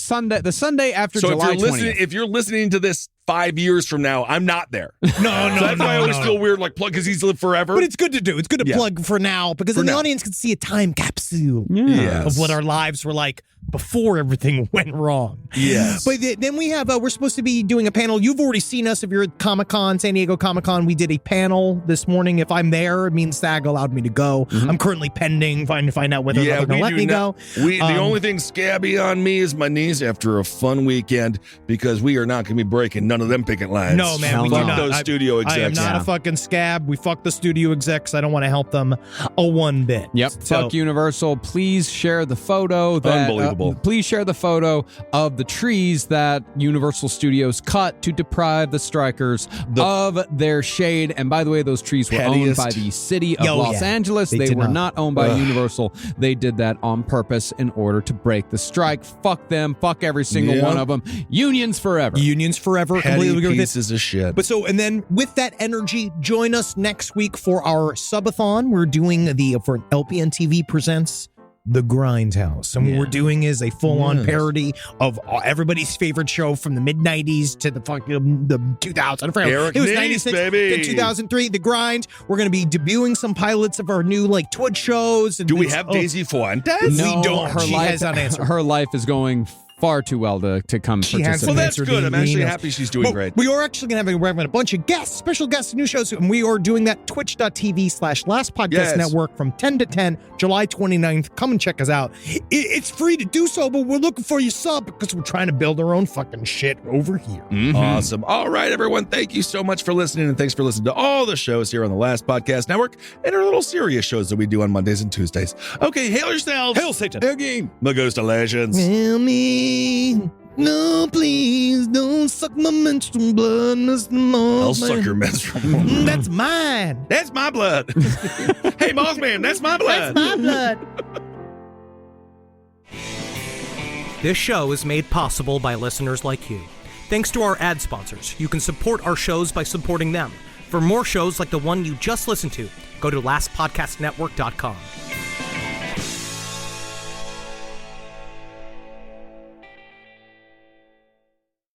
Sunday after July 20th. If you're listening to this 5 years from now, I'm not there. No. So that's why I always feel weird, like plug, because he's lived forever. But it's good to do. It's good to plug for now, because then the audience can see a time capsule of what our lives were like before everything went wrong. Yes. But then we have, we're supposed to be doing a panel. You've already seen us if you're at Comic-Con, San Diego Comic-Con. We did a panel this morning. If I'm there, it means SAG allowed me to go. I'm currently pending, trying to find out whether or not they're going to let me go. The only thing scabby on me is my knees after a fun weekend, because we are not going to be breaking none of them picket lines. No, man, we do Fuck not. those studio execs. I am not a fucking scab. We fuck the studio execs. I don't want to help them a one bit. Yep. Fuck Universal. Please share the photo. Unbelievable. Please share the photo of the trees that Universal Studios cut to deprive the strikers of their shade. And by the way, those trees were owned by the city of Los Angeles. They were not owned by Universal. They did that on purpose in order to break the strike. Fuck them. Fuck every single one of them. Unions forever. Unions forever. Petty pieces of shit. But and then with that energy, join us next week for our subathon. We're doing for LPN TV presents The Grindhouse. And what we're doing is a full-on parody of everybody's favorite show from the mid-90s to the fucking the 2000s. Eric it was Nies, 96 baby. to 2003, The Grind. We're going to be debuting some pilots of our new Twitch shows. And Do we have Daisy Fuentes? No, we don't. Her life is going far too well to come participate. Well, that's good. I'm actually happy she's doing great. We are actually going to have a bunch of guests, special guests, new shows, and we are doing that twitch.tv/Last Podcast Network from 10 to 10, July 29th. Come and check us out. It's free to do so, but we're looking for your sub because we're trying to build our own fucking shit over here. Awesome. All right, everyone. Thank you so much for listening, and thanks for listening to all the shows here on the Last Podcast Network and our little serious shows that we do on Mondays and Tuesdays. Okay, hail yourselves. Hail Satan. Again. The Ghost of Legends. Hail me. No, please don't suck my menstrual blood. I'll suck your menstrual blood. That's mine. That's my blood. Hey, Mothman, that's my blood. That's my blood. This show is made possible by listeners like you. Thanks to our ad sponsors, you can support our shows by supporting them. For more shows like the one you just listened to, go to lastpodcastnetwork.com.